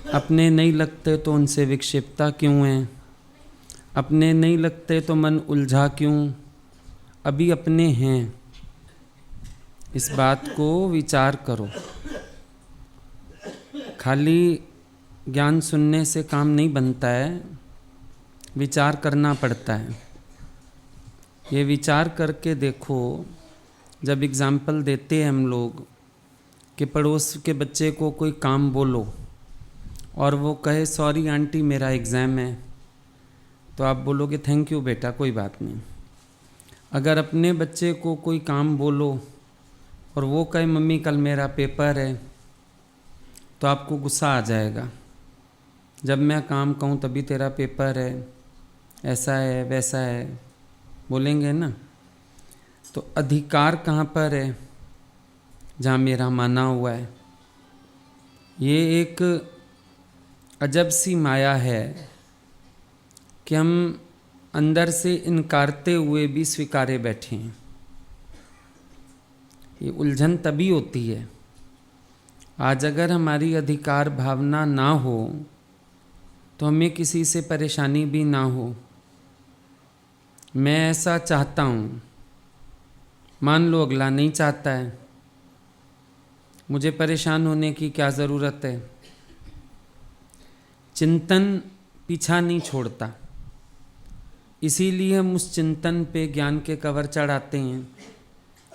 अपने नहीं लगते तो उनसे विक्षिप्तता क्यों है? अपने नहीं लगते तो मन उलझा क्यों? अभी अपने हैं। इस बात को विचार करो। खाली ज्ञान सुनने से काम नहीं बनता है, विचार करना पड़ता है। ये विचार करके देखो। जब एग्जाम्पल देते हैं हम लोग कि पड़ोस के बच्चे को कोई काम बोलो और वो कहे सॉरी आंटी मेरा एग्ज़ाम है, तो आप बोलोगे थैंक यू बेटा कोई बात नहीं। अगर अपने बच्चे को कोई काम बोलो और वो कहे मम्मी कल मेरा पेपर है, तो आपको गुस्सा आ जाएगा। जब मैं काम कहूँ तभी तेरा पेपर है, ऐसा है वैसा है, बोलेंगे ना। तो अधिकार कहाँ पर है? जहाँ मेरा माना हुआ है। ये एक अजब सी माया है कि हम अंदर से इनकारते हुए भी स्वीकारे बैठे हैं। ये उलझन तभी होती है। आज अगर हमारी अधिकार भावना ना हो तो हमें किसी से परेशानी भी ना हो। मैं ऐसा चाहता हूँ, मान लो अगला नहीं चाहता है, मुझे परेशान होने की क्या ज़रूरत है? चिंतन पीछा नहीं छोड़ता, इसीलिए हम उस चिंतन पे ज्ञान के कवर चढ़ाते हैं।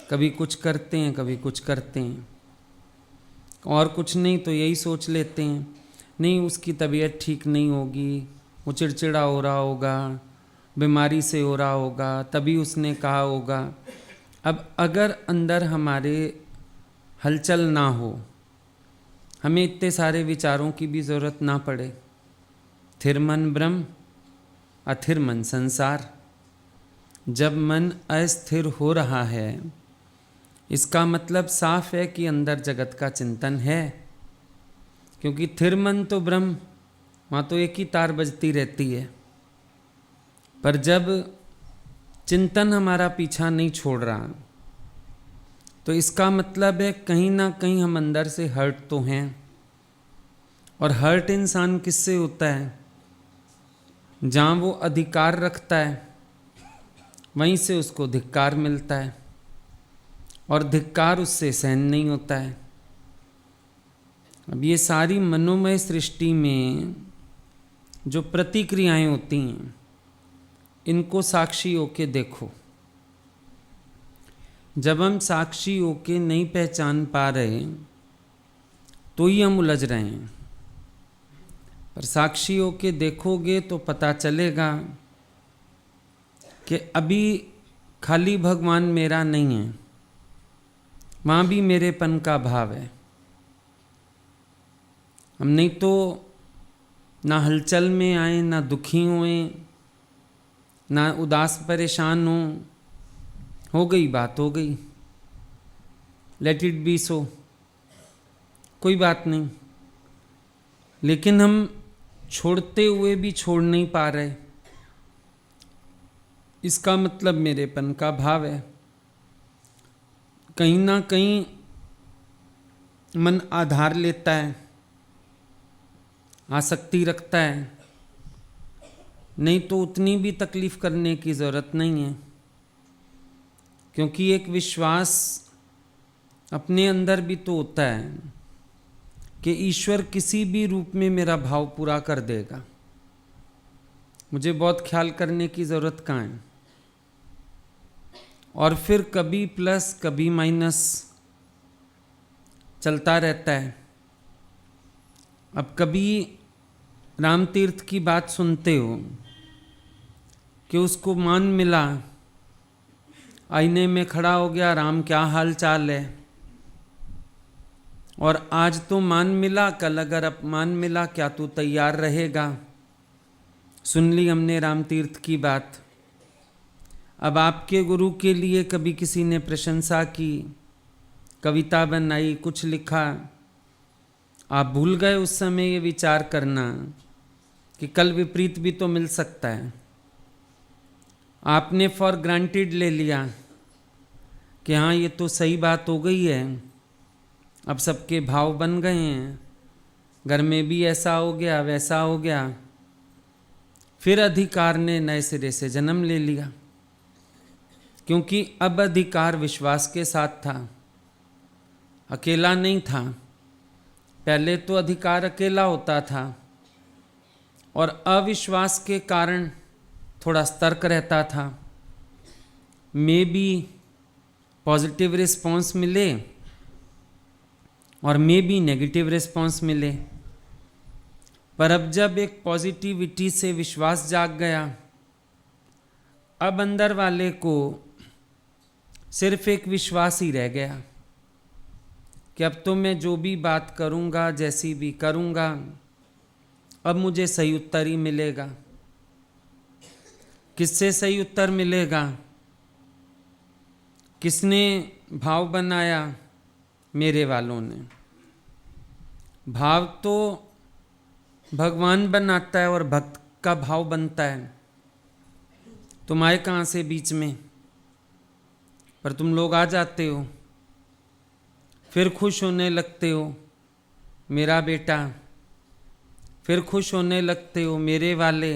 कभी कुछ करते हैं, कभी कुछ करते हैं, और कुछ नहीं तो यही सोच लेते हैं नहीं उसकी तबीयत ठीक नहीं होगी, वो चिड़चिड़ा हो रहा होगा, बीमारी से हो रहा होगा, तभी उसने कहा होगा। अब अगर अंदर हमारे हलचल ना हो, हमें इतने सारे विचारों की भी ज़रूरत ना पड़े। थिर मन ब्रह्म, अथिर मन संसार। जब मन अस्थिर हो रहा है, इसका मतलब साफ है कि अंदर जगत का चिंतन है। क्योंकि थिर मन तो ब्रह्म, वहाँ तो एक ही तार बजती रहती है। पर जब चिंतन हमारा पीछा नहीं छोड़ रहा, तो इसका मतलब है कहीं ना कहीं हम अंदर से हर्ट तो हैं। और हर्ट इंसान किससे होता है? जहाँ वो अधिकार रखता है वहीं से उसको धिक्कार मिलता है, और धिक्कार उससे सहन नहीं होता है। अब ये सारी मनोमय सृष्टि में जो प्रतिक्रियाएं होती हैं, इनको साक्षी होके देखो। जब हम साक्षी होके नहीं पहचान पा रहे तो ही हम उलझ रहे हैं। पर साक्षी होके देखोगे तो पता चलेगा कि अभी खाली भगवान मेरा नहीं है, वहाँ भी मेरेपन का भाव है। हम नहीं तो ना हलचल में आए, ना दुखी हुए, ना उदास परेशान हो गई बात हो गई, लेट इट बी सो, कोई बात नहीं। लेकिन हम छोड़ते हुए भी छोड़ नहीं पा रहे, इसका मतलब मेरेपन का भाव है। कहीं ना कहीं मन आधार लेता है, आसक्ति रखता है, नहीं तो उतनी भी तकलीफ करने की ज़रूरत नहीं है। क्योंकि एक विश्वास अपने अंदर भी तो होता है कि ईश्वर किसी भी रूप में मेरा भाव पूरा कर देगा, मुझे बहुत ख्याल करने की ज़रूरत कहाँ है। और फिर कभी प्लस कभी माइनस चलता रहता है। अब कभी राम तीर्थ की बात सुनते हो कि उसको मान मिला, आईने में खड़ा हो गया, राम क्या हाल चाल है। और आज तो मान मिला, कल अगर अपमान मिला, क्या तू तैयार रहेगा? सुन ली हमने राम तीर्थ की बात। अब आपके गुरु के लिए कभी किसी ने प्रशंसा की, कविता बनाई, कुछ लिखा, आप भूल गए उस समय ये विचार करना कि कल विपरीत भी तो मिल सकता है। आपने फॉर ग्रांटेड ले लिया कि हाँ ये तो सही बात हो गई है, अब सबके भाव बन गए हैं, घर में भी ऐसा हो गया, वैसा हो गया, फिर अधिकार ने नए सिरे से जन्म ले लिया, क्योंकि अब अधिकार विश्वास के साथ था, अकेला नहीं था। पहले तो अधिकार अकेला होता था और अविश्वास के कारण थोड़ा सतर्क रहता था। मे बी पॉजिटिव रिस्पॉन्स मिले और मे बी नेगेटिव रिस्पॉन्स मिले, पर अब जब एक पॉजिटिविटी से विश्वास जाग गया, अब अंदर वाले को सिर्फ एक विश्वास ही रह गया कि अब तो मैं जो भी बात करूँगा, जैसी भी करूँगा, अब मुझे सही उत्तर ही मिलेगा। किससे सही उत्तर मिलेगा? किसने भाव बनाया? मेरे वालों ने। भाव तो भगवान बनाता है और भक्त का भाव बनता है। तुम आए कहाँ से बीच में, पर तुम लोग आ जाते हो, फिर खुश होने लगते हो मेरा बेटा, फिर खुश होने लगते हो मेरे वाले।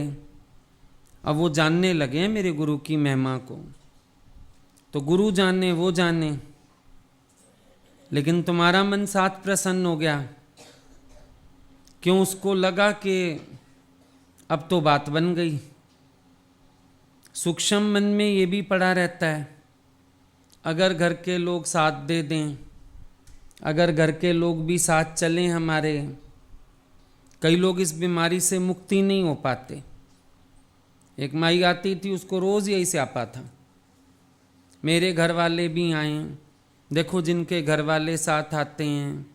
अब वो जानने लगे हैं मेरे गुरु की महिमा को, तो गुरु जाने वो जाने, लेकिन तुम्हारा मन साथ प्रसन्न हो गया। क्यों? उसको लगा कि अब तो बात बन गई। सूक्ष्म मन में ये भी पड़ा रहता है, अगर घर के लोग साथ दे दें, अगर घर के लोग भी साथ चलें हमारे। कई लोग इस बीमारी से मुक्ति नहीं हो पाते। एक माई आती थी, उसको रोज़ यही स्यापा था, मेरे घर वाले भी आए। देखो जिनके घर वाले साथ आते हैं,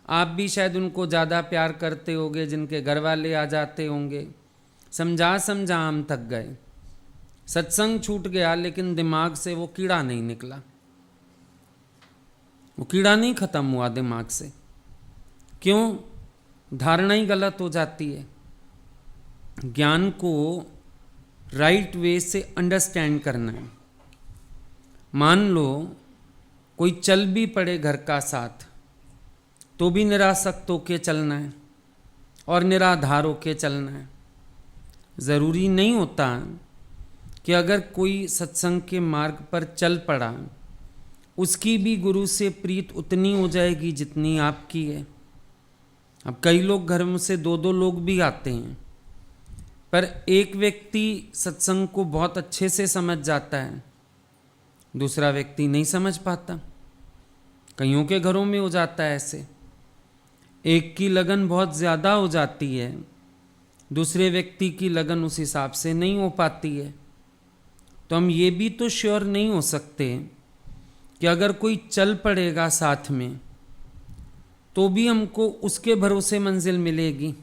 आप भी शायद उनको ज़्यादा प्यार करते होगे जिनके घर वाले आ जाते होंगे। समझा समझा हम थक गए। सत्संग छूट गया, लेकिन दिमाग से वो कीड़ा नहीं निकला, वो कीड़ा नहीं खत्म हुआ दिमाग से। क्यों? धारणा ही गलत हो जाती है। ज्ञान को राइट वे से अंडरस्टैंड करना है। मान लो कोई चल भी पड़े घर का साथ, तो भी निरासक्त होके चलना है और निराधार होके चलना है। ज़रूरी नहीं होता कि अगर कोई सत्संग के मार्ग पर चल पड़ा, उसकी भी गुरु से प्रीत उतनी हो जाएगी जितनी आपकी है। अब कई लोग घर में से दो दो लोग भी आते हैं, पर एक व्यक्ति सत्संग को बहुत अच्छे से समझ जाता है, दूसरा व्यक्ति नहीं समझ पाता। कईयों के घरों में हो जाता है ऐसे। एक की लगन बहुत ज़्यादा हो जाती है, दूसरे व्यक्ति की लगन उस हिसाब से नहीं हो पाती है। तो हम ये भी तो श्योर नहीं हो सकते कि अगर कोई चल पड़ेगा साथ में, तो भी हमको उसके भरोसे मंजिल मिलेगी।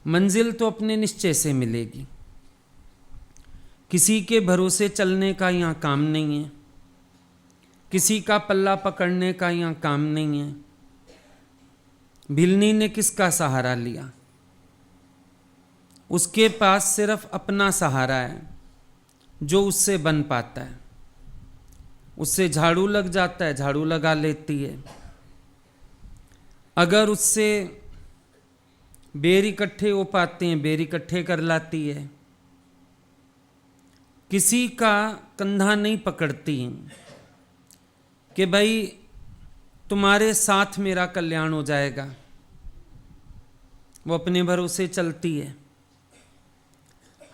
मंजिल तो अपने निश्चय से मिलेगी। किसी के भरोसे चलने का यहाँ काम नहीं है, किसी का पल्ला पकड़ने का यहाँ काम नहीं है। भिलनी ने किसका सहारा लिया? उसके पास सिर्फ अपना सहारा है, जो उससे बन पाता है। उससे झाड़ू लग जाता है, झाड़ू लगा लेती है। अगर उससे बेर इकट्ठे हो पाते हैं, बेर इकट्ठे कर लाती है। किसी का कंधा नहीं पकड़ती कि भाई तुम्हारे साथ मेरा कल्याण हो जाएगा। वो अपने भरोसे चलती है।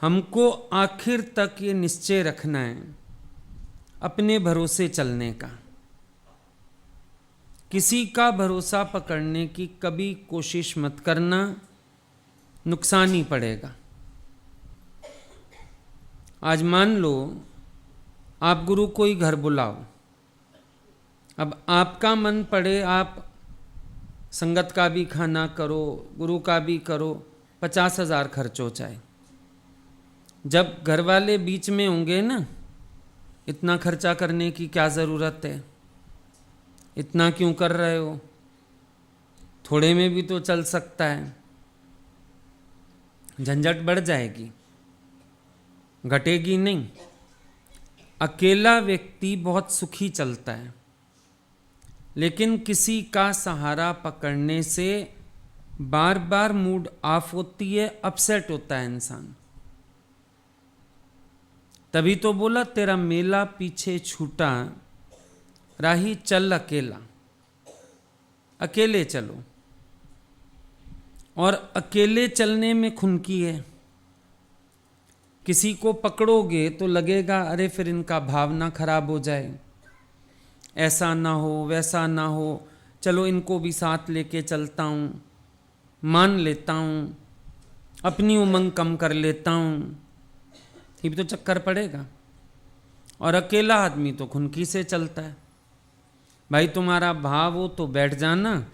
हमको आखिर तक ये निश्चय रखना है अपने भरोसे चलने का। किसी का भरोसा पकड़ने की कभी कोशिश मत करना, नुकसान ही पड़ेगा। आज मान लो आप गुरु को ही घर बुलाओ, अब आपका मन पड़े आप संगत का भी खाना करो, गुरु का भी करो, 50,000 खर्च हो जाए। जब घर वाले बीच में होंगे ना, इतना खर्चा करने की क्या ज़रूरत है, इतना क्यों कर रहे हो, थोड़े में भी तो चल सकता है। झंझट बढ़ जाएगी, घटेगी नहीं। अकेला व्यक्ति बहुत सुखी चलता है, लेकिन किसी का सहारा पकड़ने से बार बार मूड ऑफ होती है, अपसेट होता है इंसान। तभी तो बोला तेरा मेला पीछे छूटा, राही चल अकेला। अकेले चलो, और अकेले चलने में खुनकी है। किसी को पकड़ोगे तो लगेगा अरे फिर इनका भावना खराब हो जाए, ऐसा ना हो वैसा ना हो, चलो इनको भी साथ लेके चलता हूँ, मान लेता हूँ, अपनी उमंग कम कर लेता हूँ, ये भी तो चक्कर पड़ेगा। और अकेला आदमी तो खुनकी से चलता है। भाई तुम्हारा भाव हो तो बैठ जाना,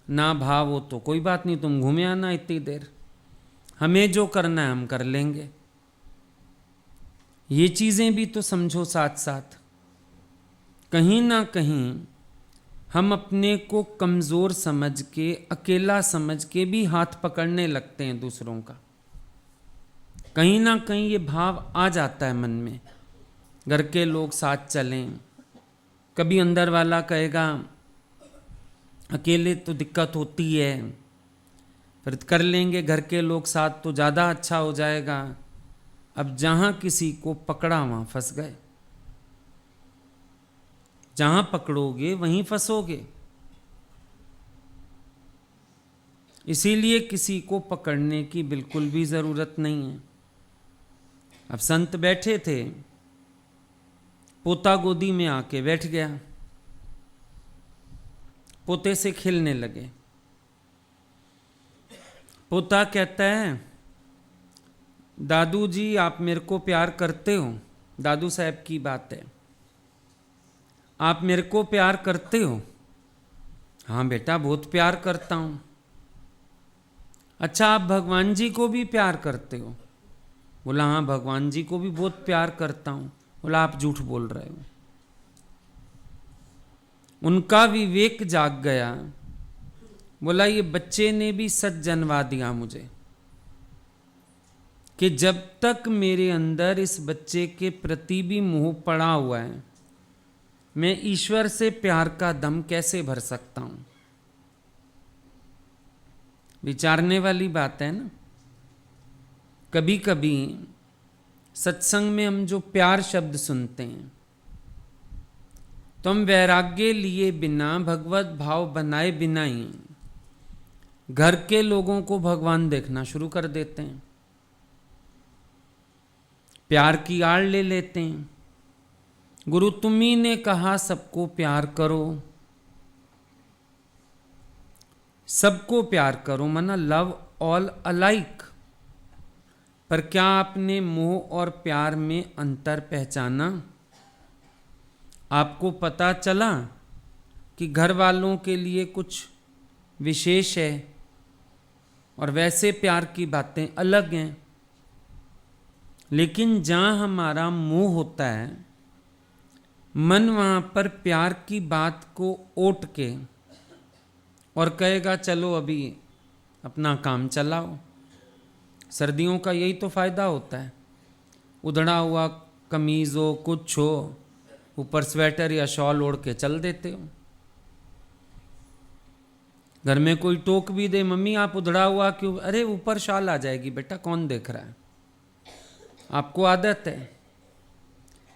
ना भाव हो तो कोई बात नहीं, तुम घूमे आना इतनी देर, हमें जो करना है हम कर लेंगे। ये चीज़ें भी तो समझो साथ साथ। कहीं ना कहीं हम अपने को कमज़ोर समझ के, अकेला समझ के भी हाथ पकड़ने लगते हैं दूसरों का। कहीं ना कहीं ये भाव आ जाता है मन में, घर के लोग साथ चलें। कभी अंदर वाला कहेगा अकेले तो दिक्कत होती है, फिर कर लेंगे घर के लोग साथ तो ज़्यादा अच्छा हो जाएगा। अब जहाँ किसी को पकड़ा वहाँ फंस गए, जहाँ पकड़ोगे वहीं फंसोगे। इसीलिए किसी को पकड़ने की बिल्कुल भी ज़रूरत नहीं है। अब संत बैठे थे, पोता गोदी में आके बैठ गया, पोते से खेलने लगे। पोता कहता है दादू जी आप मेरे को प्यार करते हो? दादू साहब की बात है। आप मेरे को प्यार करते हो? हाँ बेटा बहुत प्यार करता हूँ। अच्छा आप भगवान जी को भी प्यार करते हो? बोला हाँ भगवान जी को भी बहुत प्यार करता हूँ। बोला आप झूठ बोल रहे हो। उनका विवेक जाग गया। बोला ये बच्चे ने भी सच जनवा दिया मुझे कि जब तक मेरे अंदर इस बच्चे के प्रति भी मोह पड़ा हुआ है, मैं ईश्वर से प्यार का दम कैसे भर सकता हूं। विचारने वाली बात है ना। कभी कभी सत्संग में हम जो प्यार शब्द सुनते हैं तो हम वैराग्य लिए बिना, भगवत भाव बनाए बिना ही घर के लोगों को भगवान देखना शुरू कर देते हैं, प्यार की आड़ ले लेते हैं। गुरु तुम्ही ने कहा सबको प्यार करो, सबको प्यार करो मना लव ऑल अलाइक। पर क्या आपने मोह और प्यार में अंतर पहचाना? आपको पता चला कि घर वालों के लिए कुछ विशेष है और वैसे प्यार की बातें अलग हैं। लेकिन जहाँ हमारा मोह होता है, मन वहाँ पर प्यार की बात को ओट के और कहेगा चलो अभी अपना काम चलाओ। सर्दियों का यही तो फायदा होता है। उधड़ा हुआ कमीज हो, कुछ हो, ऊपर स्वेटर या शॉल ओढ़ के चल देते हो। घर में कोई टोक भी दे, मम्मी आप उधड़ा हुआ क्यों? अरे ऊपर शॉल आ जाएगी बेटा, कौन देख रहा है? आपको आदत है।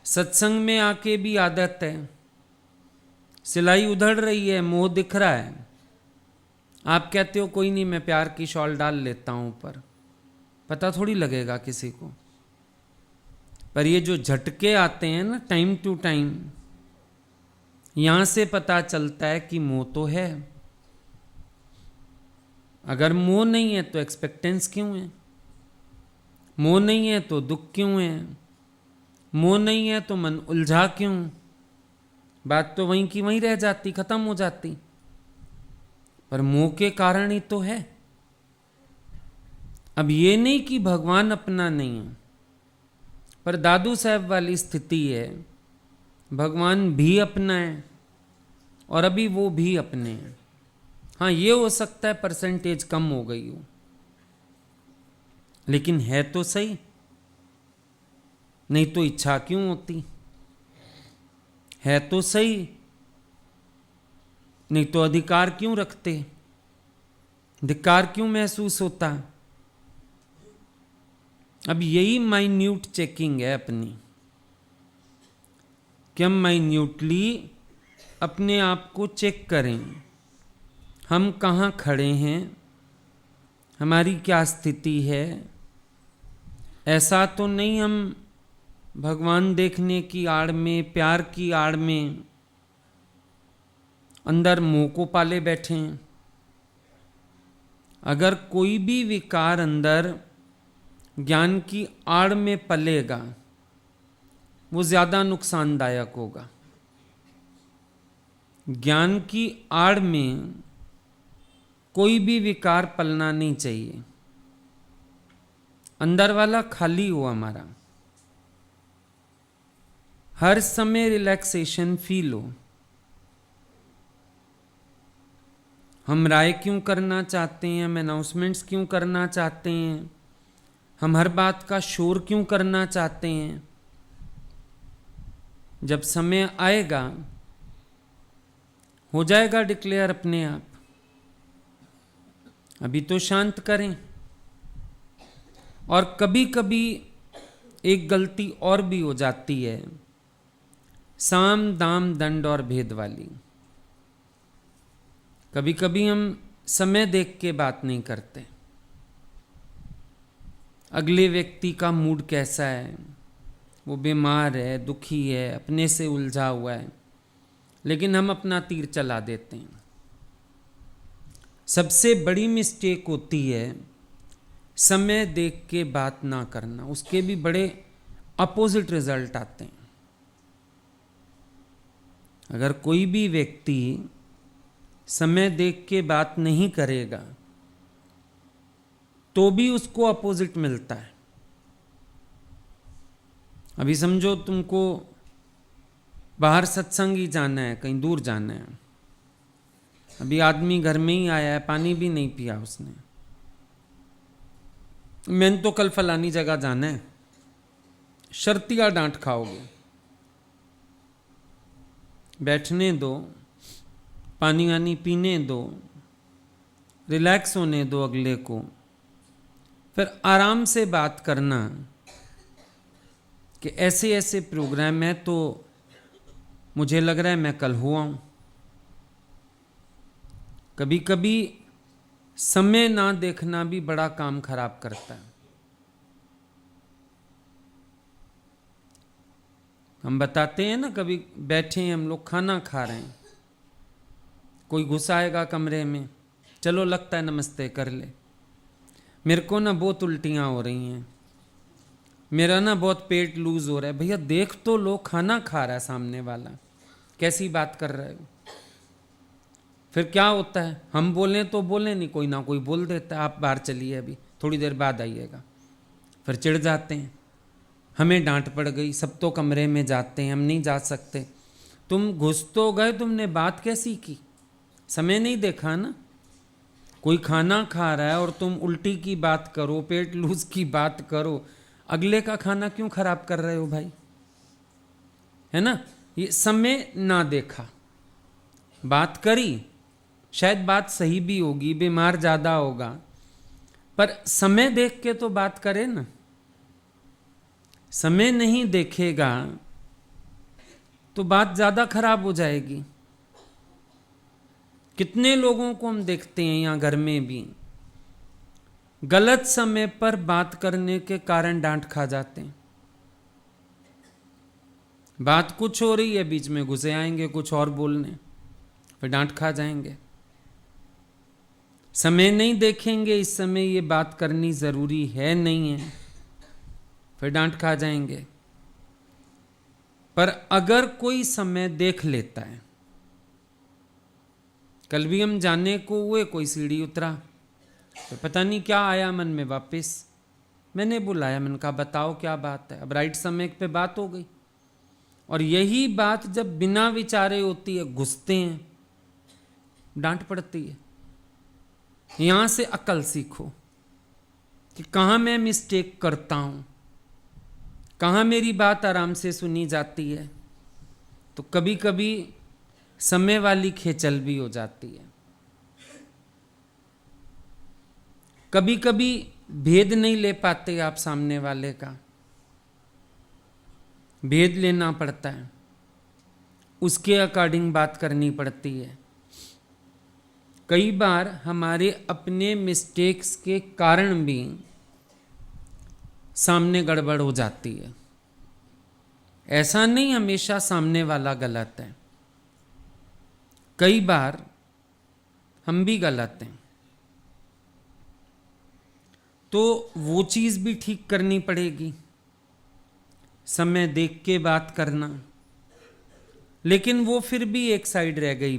सत्संग में आके भी आदत है। सिलाई उधड़ रही है, मोह दिख रहा है, आप कहते हो कोई नहीं मैं प्यार की शॉल डाल लेता हूं ऊपर, पता थोड़ी लगेगा किसी को। पर ये जो झटके आते हैं ना टाइम टू टाइम, यहां से पता चलता है कि मोह तो है। अगर मोह नहीं है तो एक्सपेक्टेंस क्यों है? मोह नहीं है तो दुख क्यों है? मोह नहीं है तो मन उलझा क्यों? बात तो वहीं की वहीं रह जाती, खत्म हो जाती। पर मोह के कारण ही तो है। अब ये नहीं कि भगवान अपना नहीं है, पर दादू साहब वाली स्थिति है, भगवान भी अपना है और अभी वो भी अपने हैं। हाँ ये हो सकता है परसेंटेज कम हो गई हो, लेकिन है तो सही। नहीं तो इच्छा क्यों होती? है तो सही, नहीं तो अधिकार क्यों रखते? धिक्कार क्यों महसूस होता? अब यही माइन्यूट चेकिंग है अपनी, कि हम माइन्यूटली अपने आप को चेक करें, हम कहाँ खड़े हैं, हमारी क्या स्थिति है। ऐसा तो नहीं हम भगवान देखने की आड़ में, प्यार की आड़ में अंदर मोह को पाले बैठे हैं। अगर कोई भी विकार अंदर ज्ञान की आड़ में पलेगा, वो ज़्यादा नुकसानदायक होगा। ज्ञान की आड़ में कोई भी विकार पलना नहीं चाहिए। अंदर वाला खाली हो हमारा, हर समय रिलैक्सेशन फील हो। हम राय क्यों करना चाहते हैं, हम अनाउंसमेंट्स क्यों करना चाहते हैं, हम हर बात का शोर क्यों करना चाहते हैं। जब समय आएगा हो जाएगा डिक्लेयर अपने आप। अभी तो शांत करें। और कभी कभी एक गलती और भी हो जाती है, साम दाम दंड और भेद वाली। कभी कभी हम समय देख के बात नहीं करते। अगले व्यक्ति का मूड कैसा है, वो बीमार है, दुखी है, अपने से उलझा हुआ है, लेकिन हम अपना तीर चला देते हैं। सबसे बड़ी मिस्टेक होती है समय देख के बात ना करना। उसके भी बड़े अपोजिट रिजल्ट आते हैं। अगर कोई भी व्यक्ति समय देख के बात नहीं करेगा तो भी उसको अपोजिट मिलता है। अभी समझो तुमको बाहर सत्संग ही जाना है, कहीं दूर जाना है। अभी आदमी घर में ही आया है, पानी भी नहीं पिया उसने। मैंने तो कल फलानी जगह जाना है, शर्तिया डांट खाओगे। बैठने दो, पानी वानी पीने दो, रिलैक्स होने दो अगले को, फिर आराम से बात करना कि ऐसे ऐसे प्रोग्राम है तो मुझे लग रहा है मैं कल हो आऊं। कभी कभी समय ना देखना भी बड़ा काम खराब करता है। हम बताते हैं ना, कभी बैठे हैं हम लोग, खाना खा रहे हैं, कोई घुस आएगा कमरे में, चलो लगता है नमस्ते कर ले। मेरे को ना बहुत उल्टियाँ हो रही हैं, मेरा ना बहुत पेट लूज हो रहा है। भैया देख तो लो, खाना खा रहा है सामने वाला, कैसी बात कर रहे हो। फिर क्या होता है, हम बोलें तो बोलें नहीं, कोई ना कोई बोल देता है, आप बाहर चलिए अभी थोड़ी देर बाद आइएगा। फिर चिढ़ जाते हैं, हमें डांट पड़ गई, सब तो कमरे में जाते हैं, हम नहीं जा सकते। तुम घुस तो गए, तुमने बात कैसी की, समय नहीं देखा ना। कोई खाना खा रहा है और तुम उल्टी की बात करो, पेट लूज की बात करो, अगले का खाना क्यों खराब कर रहे हो भाई, है ना। ये समय ना देखा, बात करी, शायद बात सही भी होगी, बीमार ज़्यादा होगा, पर समय देख के तो बात करे ना। समय नहीं देखेगा तो बात ज़्यादा खराब हो जाएगी। कितने लोगों को हम देखते हैं यहाँ घर में भी, गलत समय पर बात करने के कारण डांट खा जाते हैं। बात कुछ हो रही है, बीच में घुसे आएंगे कुछ और बोलने, फिर डांट खा जाएंगे। समय नहीं देखेंगे, इस समय ये बात करनी जरूरी है नहीं है, फिर डांट खा जाएंगे। पर अगर कोई समय देख लेता है, कल भी हम जाने को हुए, कोई सीढ़ी उतरा तो पता नहीं क्या आया मन में वापस, मैंने बुलाया, मैंने कहा बताओ क्या बात है। अब राइट समय पे बात हो गई। और यही बात जब बिना विचारे होती है, घुसते हैं, डांट पड़ती है। यहां से अकल सीखो कि कहाँ मैं मिस्टेक करता हूं, कहाँ मेरी बात आराम से सुनी जाती है। तो कभी कभी समय वाली खेचल भी हो जाती है। कभी कभी भेद नहीं ले पाते आप सामने वाले का, भेद लेना पड़ता है, उसके अकॉर्डिंग बात करनी पड़ती है। कई बार हमारे अपने मिस्टेक्स के कारण भी सामने गड़बड़ हो जाती है। ऐसा नहीं हमेशा सामने वाला गलत है, कई बार हम भी गलत हैं, तो वो चीज़ भी ठीक करनी पड़ेगी, समय देख के बात करना। लेकिन वो फिर भी एक साइड रह गई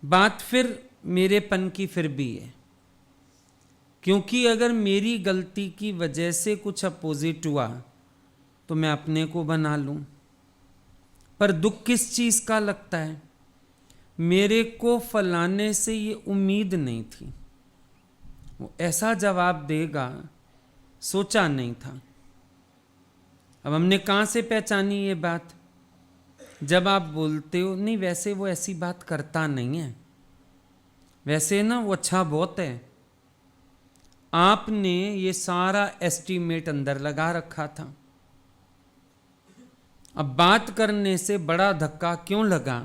बात फिर मेरेपन की फिर भी है, क्योंकि अगर मेरी गलती की वजह से कुछ अपोजिट हुआ तो मैं अपने को बना लूं। पर दुख किस चीज़ का लगता है, मेरे को फलाने से ये उम्मीद नहीं थी, वो ऐसा जवाब देगा सोचा नहीं था। अब हमने कहाँ से पहचानी ये बात, जब आप बोलते हो नहीं वैसे वो ऐसी बात करता नहीं है, वैसे ना वो अच्छा बहुत है, आपने ये सारा एस्टीमेट अंदर लगा रखा था। अब बात करने से बड़ा धक्का क्यों लगा,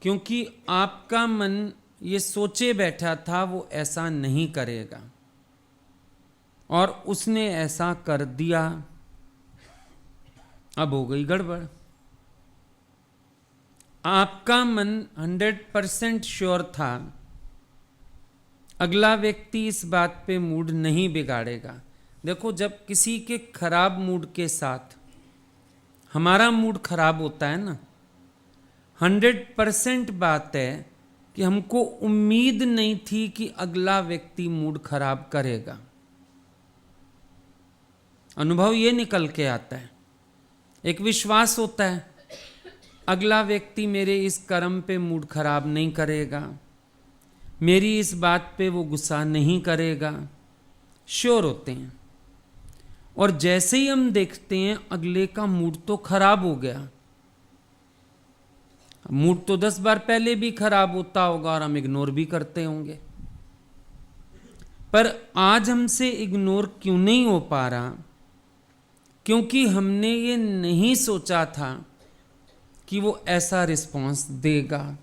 क्योंकि आपका मन ये सोचे बैठा था वो ऐसा नहीं करेगा और उसने ऐसा कर दिया। अब हो गई गड़बड़। आपका मन 100% श्योर था अगला व्यक्ति इस बात पे मूड नहीं बिगाड़ेगा। देखो, जब किसी के खराब मूड के साथ हमारा मूड खराब होता है ना, 100% बात है कि हमको उम्मीद नहीं थी कि अगला व्यक्ति मूड खराब करेगा। अनुभव ये निकल के आता है, एक विश्वास होता है अगला व्यक्ति मेरे इस कर्म पे मूड खराब नहीं करेगा, मेरी इस बात पे वो गुस्सा नहीं करेगा, श्योर होते हैं। और जैसे ही हम देखते हैं अगले का मूड तो खराब हो गया, मूड तो 10 बार पहले भी खराब होता होगा और हम इग्नोर भी करते होंगे, पर आज हमसे इग्नोर क्यों नहीं हो पा रहा, क्योंकि हमने ये नहीं सोचा था कि वो ऐसा रिस्पॉन्स देगा,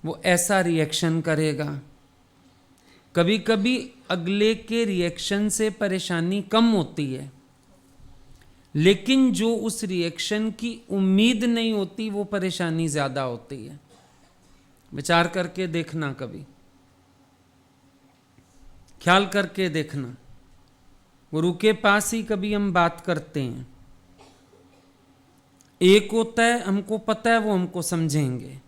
वो ऐसा रिएक्शन करेगा। कभी कभी अगले के रिएक्शन से परेशानी कम होती है, लेकिन जो उस रिएक्शन की उम्मीद नहीं होती वो परेशानी ज़्यादा होती है। विचार करके देखना, कभी ख्याल करके देखना। गुरु के पास ही कभी हम बात करते हैं, एक होता है हमको पता है वो हमको समझेंगे,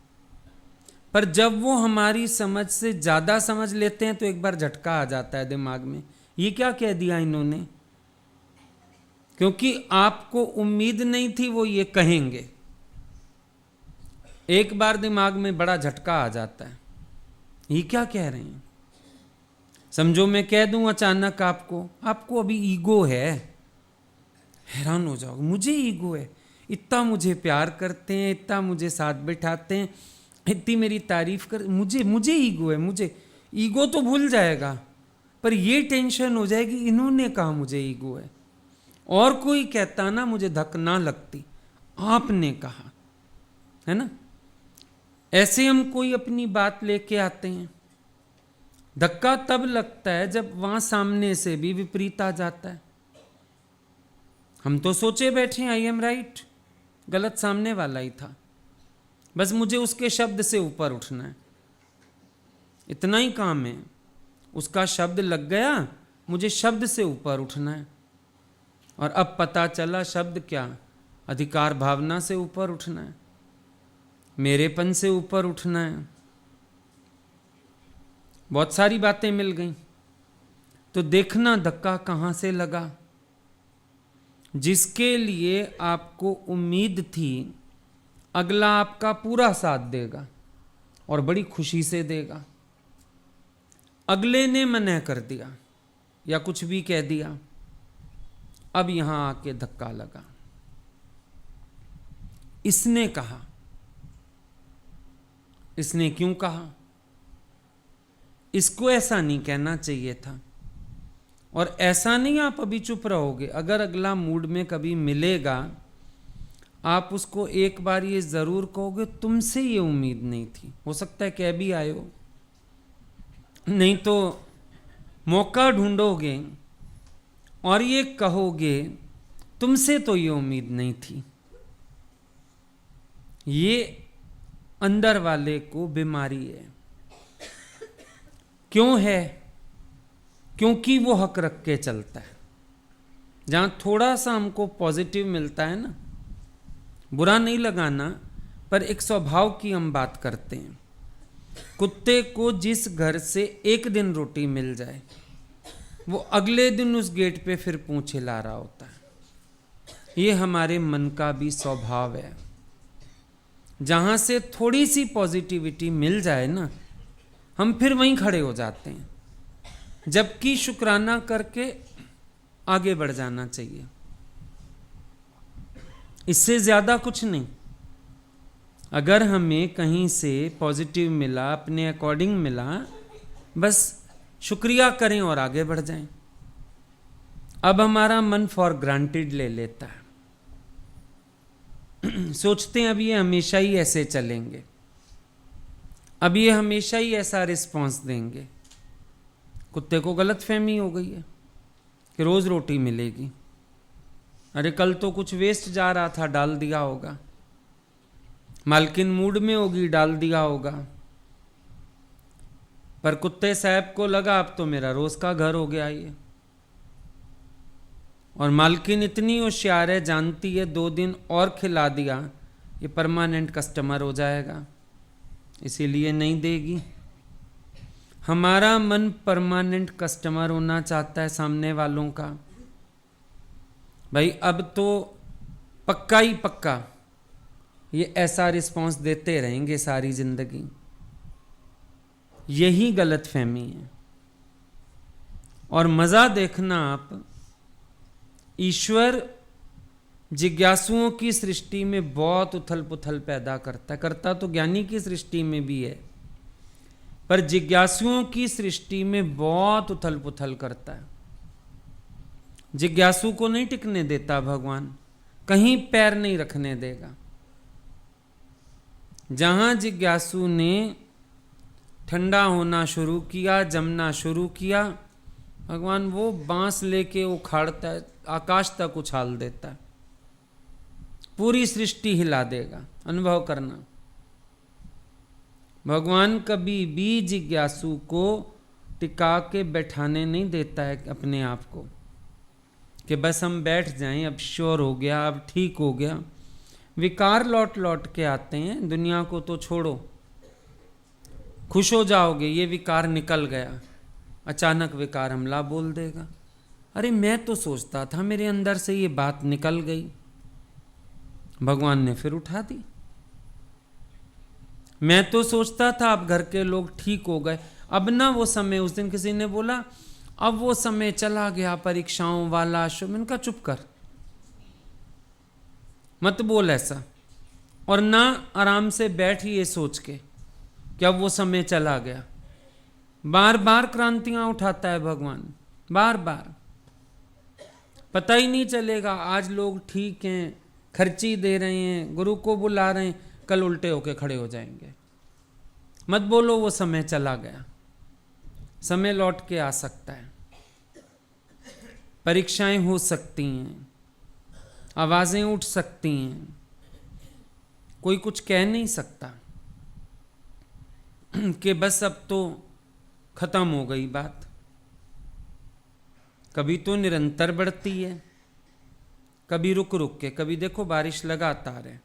पर जब वो हमारी समझ से ज़्यादा समझ लेते हैं तो एक बार झटका आ जाता है दिमाग में, ये क्या कह दिया इन्होंने, क्योंकि आपको उम्मीद नहीं थी वो ये कहेंगे। एक बार दिमाग में बड़ा झटका आ जाता है, ये क्या कह रहे हैं। समझो मैं कह दूं अचानक आपको अभी ईगो है, हैरान हो जाओगे, मुझे ईगो है, इतना मुझे प्यार करते हैं, इतना मुझे साथ बिठाते हैं, इतनी मेरी तारीफ कर, मुझे ईगो है, मुझे ईगो तो भूल जाएगा, पर ये टेंशन हो जाएगी इन्होंने कहा मुझे ईगो है। और कोई कहता ना मुझे धक ना लगती, आपने कहा, है ना। ऐसे हम कोई अपनी बात लेके आते हैं, धक्का तब लगता है जब वहां सामने से भी विपरीत आ जाता है। हम तो सोचे बैठे आई एम राइट, गलत सामने वाला ही था, बस मुझे उसके शब्द से ऊपर उठना है, इतना ही काम है। उसका शब्द लग गया, मुझे शब्द से ऊपर उठना है। और अब पता चला शब्द क्या, अधिकार भावना से ऊपर उठना है, मेरेपन से ऊपर उठना है। बहुत सारी बातें मिल गई। तो देखना धक्का कहाँ से लगा। जिसके लिए आपको उम्मीद थी अगला आपका पूरा साथ देगा और बड़ी खुशी से देगा, अगले ने मना कर दिया या कुछ भी कह दिया, अब यहां आके धक्का लगा। इसने कहा, इसने क्यों कहा, इसको ऐसा नहीं कहना चाहिए था। और ऐसा नहीं आप अभी चुप रहोगे, अगर अगला मूड में कभी मिलेगा आप उसको एक बार ये जरूर कहोगे तुमसे ये उम्मीद नहीं थी। हो सकता है कह भी आए हो, नहीं तो मौका ढूंढोगे और ये कहोगे तुमसे तो ये उम्मीद नहीं थी। ये अंदर वाले को बीमारी है। क्यों है? क्योंकि वो हक रख के चलता है। जहां थोड़ा सा हमको पॉजिटिव मिलता है ना, बुरा नहीं लगाना, पर एक स्वभाव की हम बात करते हैं। कुत्ते को जिस घर से एक दिन रोटी मिल जाए वो अगले दिन उस गेट पे फिर पूंछ हिला रहा होता है। ये हमारे मन का भी स्वभाव है। जहां से थोड़ी सी पॉजिटिविटी मिल जाए ना, हम फिर वहीं खड़े हो जाते हैं, जबकि शुक्राना करके आगे बढ़ जाना चाहिए। इससे ज्यादा कुछ नहीं। अगर हमें कहीं से पॉजिटिव मिला, अपने अकॉर्डिंग मिला, बस शुक्रिया करें और आगे बढ़ जाएं। अब हमारा मन फॉर ग्रांटेड ले लेता है, सोचते हैं अब ये हमेशा ही ऐसे चलेंगे, अब ये हमेशा ही ऐसा रिस्पॉन्स देंगे। कुत्ते को गलतफहमी हो गई है कि रोज रोटी मिलेगी। अरे कल तो कुछ वेस्ट जा रहा था, डाल दिया होगा, मालकिन मूड में होगी, डाल दिया होगा। पर कुत्ते साहब को लगा अब तो मेरा रोज का घर हो गया ये। और मालकिन इतनी होशियार है, जानती है 2 दिन और खिला दिया ये परमानेंट कस्टमर हो जाएगा, इसीलिए नहीं देगी। हमारा मन परमानेंट कस्टमर होना चाहता है सामने वालों का। भाई अब तो पक्का ही पक्का ये ऐसा रिस्पॉन्स देते रहेंगे सारी जिंदगी। यही गलतफहमी है। और मजा देखना आप, ईश्वर जिज्ञासुओं की सृष्टि में बहुत उथल पुथल पैदा करता तो ज्ञानी की सृष्टि में भी है, पर जिज्ञासुओं की सृष्टि में बहुत उथल पुथल करता है। जिज्ञासु को नहीं टिकने देता भगवान, कहीं पैर नहीं रखने देगा। जहां जिज्ञासु ने ठंडा होना शुरू किया, जमना शुरू किया, भगवान वो बांस लेके उखाड़ता है, आकाश तक उछाल देता है, पूरी सृष्टि हिला देगा। अनुभव करना। भगवान कभी भी जिज्ञासु को टिका के बैठाने नहीं देता है अपने आप को, कि बस हम बैठ जाएं, अब श्योर हो गया, अब ठीक हो गया। विकार लौट लौट के आते हैं, दुनिया को तो छोड़ो, खुश हो जाओगे ये विकार निकल गया। अचानक विकार हमला बोल देगा, अरे मैं तो सोचता था मेरे अंदर से ये बात निकल गई, भगवान ने फिर उठा दी। मैं तो सोचता था अब घर के लोग ठीक हो गए, अब ना वो समय, उस दिन किसी ने बोला अब वो समय चला गया परीक्षाओं वाला, शुभ। इनका चुप कर, मत बोल ऐसा। और ना आराम से बैठ ये सोच के कि अब वो समय चला गया। बार बार क्रांतियां उठाता है भगवान, बार बार। पता ही नहीं चलेगा, आज लोग ठीक हैं, खर्ची दे रहे हैं, गुरु को बुला रहे हैं, कल उल्टे होके खड़े हो जाएंगे। मत बोलो वो समय चला गया, समय लौट के आ सकता है। परीक्षाएं हो सकती हैं, आवाजें उठ सकती हैं, कोई कुछ कह नहीं सकता कि बस अब तो खत्म हो गई बात। कभी तो निरंतर बढ़ती है, कभी रुक रुक के, कभी देखो बारिश लगातार है,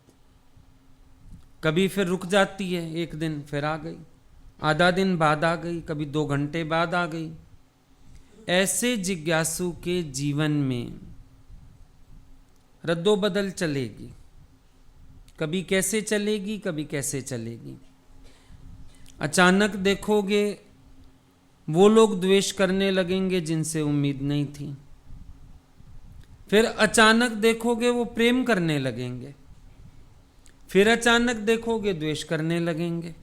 कभी फिर रुक जाती है, एक दिन फिर आ गई, आधा दिन बाद आ गई, कभी 2 घंटे बाद आ गई। ऐसे जिज्ञासु के जीवन में रद्दोबदल चलेगी, कभी कैसे चलेगी, कभी कैसे चलेगी। अचानक देखोगे वो लोग द्वेष करने लगेंगे जिनसे उम्मीद नहीं थी, फिर अचानक देखोगे वो प्रेम करने लगेंगे, फिर अचानक देखोगे द्वेष करने लगेंगे।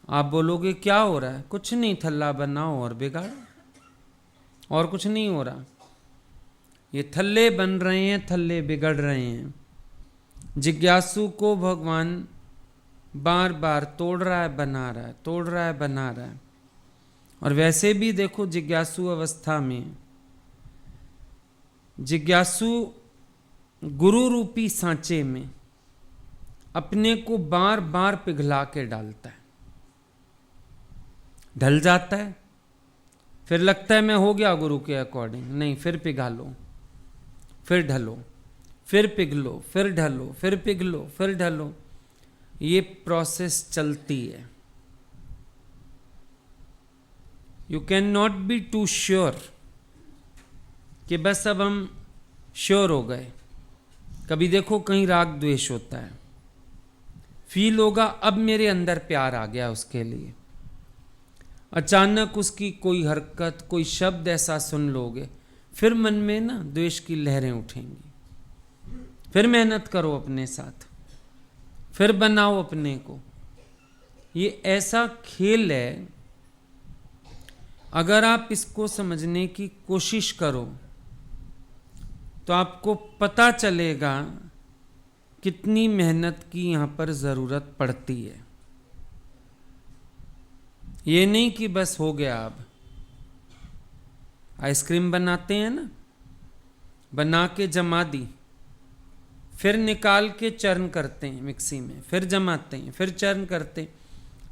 आप बोलोगे क्या हो रहा है? कुछ नहीं, थल्ला बनाओ और बिगाड़ो, और कुछ नहीं हो रहा। ये थल्ले बन रहे हैं, थल्ले बिगड़ रहे हैं। जिज्ञासु को भगवान बार बार तोड़ रहा है, बना रहा है, तोड़ रहा है, बना रहा है। और वैसे भी देखो, जिज्ञासु अवस्था में जिज्ञासु गुरु रूपी सांचे में अपने को बार बार पिघला के डालता है। ढल जाता है, फिर लगता है मैं हो गया गुरु के अकॉर्डिंग, नहीं, फिर पिघालो, फिर ढलो, फिर पिघलो, फिर ढलो, फिर पिघलो, फिर ढलो। ये प्रोसेस चलती है। You can not be too sure कि बस अब हम श्योर हो गए। कभी देखो कहीं राग द्वेष होता है, फील होगा अब मेरे अंदर प्यार आ गया उसके लिए। अचानक उसकी कोई हरकत, कोई शब्द ऐसा सुन लोगे, फिर मन में ना द्वेष की लहरें उठेंगी। फिर मेहनत करो अपने साथ, फिर बनाओ अपने को। ये ऐसा खेल है, अगर आप इसको समझने की कोशिश करो तो आपको पता चलेगा कितनी मेहनत की यहाँ पर ज़रूरत पड़ती है। ये नहीं कि बस हो गया। अब आइसक्रीम बनाते हैं ना, बना के जमा दी, फिर निकाल के चर्न करते हैं मिक्सी में, फिर जमाते हैं, फिर चर्न करते हैं,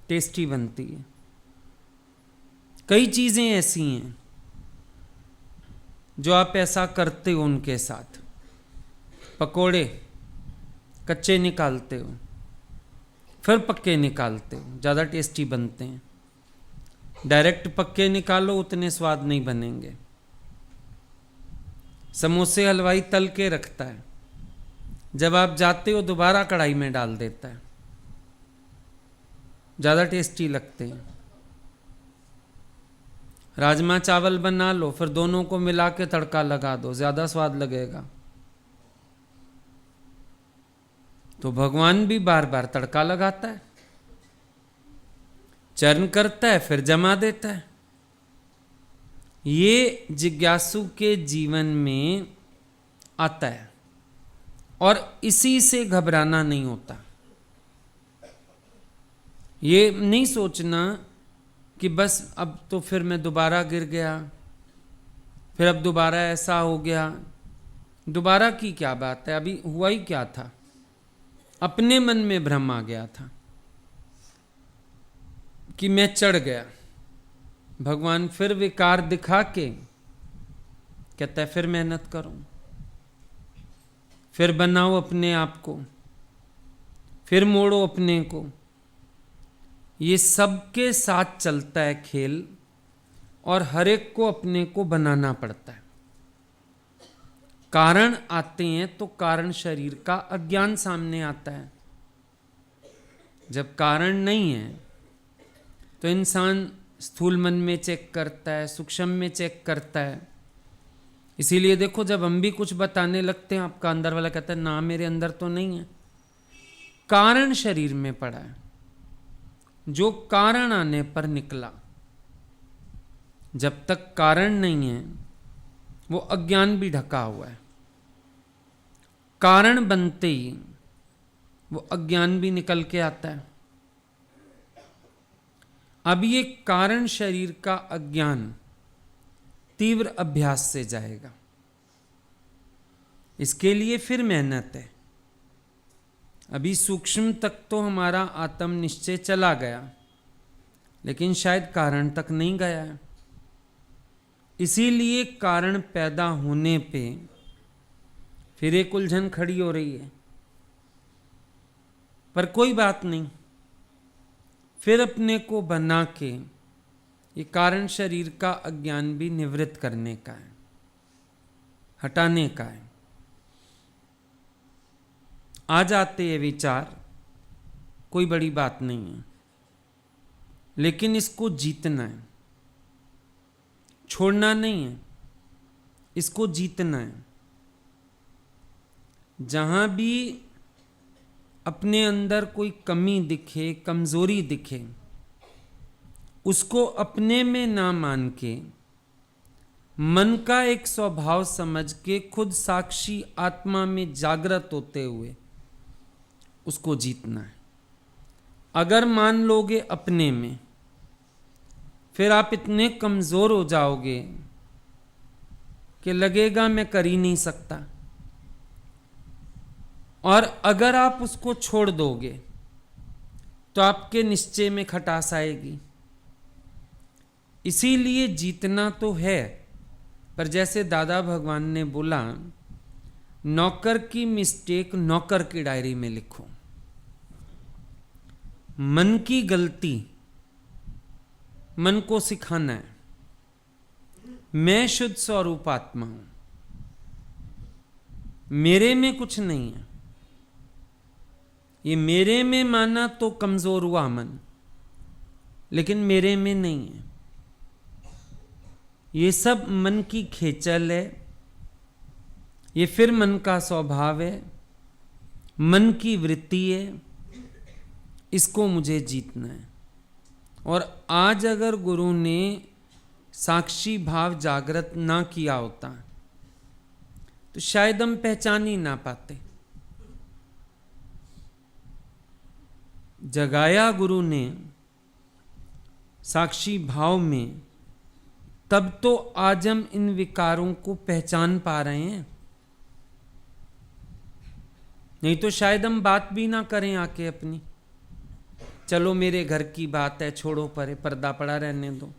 टेस्टी बनती है। कई चीज़ें ऐसी हैं जो आप ऐसा करते हो उनके साथ। पकोड़े कच्चे निकालते हो, फिर पक्के निकालते हो, ज़्यादा टेस्टी बनते हैं। डायरेक्ट पक्के निकालो, उतने स्वाद नहीं बनेंगे। समोसे हलवाई तल के रखता है, जब आप जाते हो दोबारा कढ़ाई में डाल देता है, ज़्यादा टेस्टी लगते हैं। राजमा चावल बना लो, फिर दोनों को मिला के तड़का लगा दो, ज़्यादा स्वाद लगेगा। तो भगवान भी बार बार तड़का लगाता है, चर्न करता है, फिर जमा देता है। ये जिज्ञासु के जीवन में आता है और इसी से घबराना नहीं होता। ये नहीं सोचना कि बस अब तो फिर मैं दोबारा गिर गया, फिर अब दोबारा ऐसा हो गया। दोबारा की क्या बात है, अभी हुआ ही क्या था। अपने मन में भ्रम आ गया था कि मैं चढ़ गया। भगवान फिर विकार दिखा के कहता है फिर मेहनत करो, फिर बनाओ अपने आप को, फिर मोड़ो अपने को। ये सबके साथ चलता है खेल, और हर एक को अपने को बनाना पड़ता है। कारण आते हैं तो कारण शरीर का अज्ञान सामने आता है। जब कारण नहीं है तो इंसान स्थूल मन में चेक करता है, सूक्ष्म में चेक करता है। इसीलिए देखो, जब हम भी कुछ बताने लगते हैं, आपका अंदर वाला कहता है ना मेरे अंदर तो नहीं है, कारण शरीर में पड़ा है, जो कारण आने पर निकला। जब तक कारण नहीं है वो अज्ञान भी ढका हुआ है। कारण बनते ही वो अज्ञान भी निकल के आता है। अब ये कारण शरीर का अज्ञान तीव्र अभ्यास से जाएगा। इसके लिए फिर मेहनत है। अभी सूक्ष्म तक तो हमारा आत्म निश्चय चला गया, लेकिन शायद कारण तक नहीं गया है। इसीलिए कारण पैदा होने पे फिर एक उलझन खड़ी हो रही है। पर कोई बात नहीं, फिर अपने को बना के ये कारण शरीर का अज्ञान भी निवृत्त करने का है, हटाने का है। आ जाते ये विचार, कोई बड़ी बात नहीं है, लेकिन इसको जीतना है, छोड़ना नहीं है, इसको जीतना है। जहां भी अपने अंदर कोई कमी दिखे, कमजोरी दिखे, उसको अपने में ना मान के मन का एक स्वभाव समझ के खुद साक्षी आत्मा में जागृत होते हुए उसको जीतना है। अगर मान लोगे अपने में, फिर आप इतने कमजोर हो जाओगे कि लगेगा मैं कर ही नहीं सकता। और अगर आप उसको छोड़ दोगे तो आपके निश्चय में खटास आएगी। इसीलिए जीतना तो है, पर जैसे दादा भगवान ने बोला, नौकर की मिस्टेक नौकर की डायरी में लिखो, मन की गलती मन को सिखाना है। मैं शुद्ध स्वरूप आत्मा हूं, मेरे में कुछ नहीं है। ये मेरे में माना तो कमजोर हुआ मन, लेकिन मेरे में नहीं है। ये सब मन की खेचल है, ये फिर मन का स्वभाव है, मन की वृत्ति है। इसको मुझे जीतना है। और आज अगर गुरु ने साक्षी भाव जागृत ना किया होता तो शायद हम पहचान ही ना पाते। जगाया गुरु ने साक्षी भाव में, तब तो आज हम इन विकारों को पहचान पा रहे हैं। नहीं तो शायद हम बात भी ना करें आके अपनी, चलो मेरे घर की बात है, छोड़ो परे, पर्दा पड़ा रहने दो।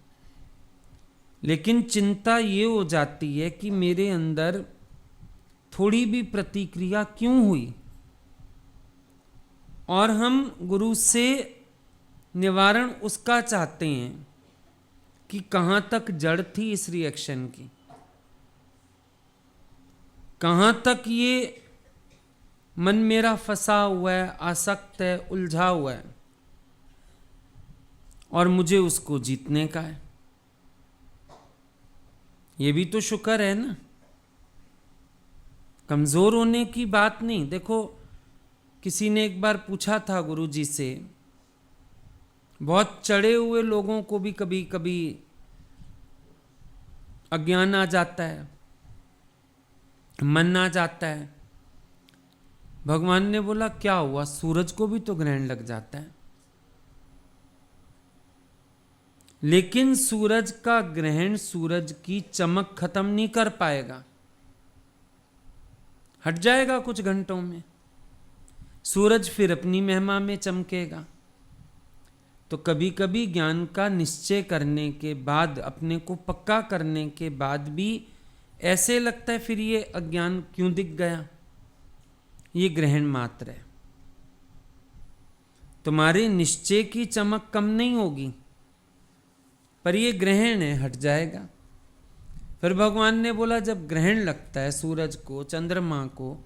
लेकिन चिंता ये हो जाती है कि मेरे अंदर थोड़ी भी प्रतिक्रिया क्यों हुई, और हम गुरु से निवारण उसका चाहते हैं कि कहां तक जड़ थी इस रिएक्शन की, कहां तक ये मन मेरा फंसा हुआ है, आसक्त है, उलझा हुआ है, और मुझे उसको जीतने का है। ये भी तो शुक्र है ना, कमजोर होने की बात नहीं। देखो, किसी ने एक बार पूछा था गुरु जी से, बहुत चढ़े हुए लोगों को भी कभी कभी अज्ञान आ जाता है, मन आ जाता है। भगवान ने बोला क्या हुआ, सूरज को भी तो ग्रहण लग जाता है, लेकिन सूरज का ग्रहण सूरज की चमक खत्म नहीं कर पाएगा, हट जाएगा कुछ घंटों में। सूरज फिर अपनी महिमा में चमकेगा। तो कभी कभी ज्ञान का निश्चय करने के बाद, अपने को पक्का करने के बाद भी ऐसे लगता है फिर ये अज्ञान क्यों दिख गया, ये ग्रहण मात्र है। तुम्हारे निश्चय की चमक कम नहीं होगी, पर ये ग्रहण है, हट जाएगा। फिर भगवान ने बोला जब ग्रहण लगता है सूरज को, चंद्रमा को,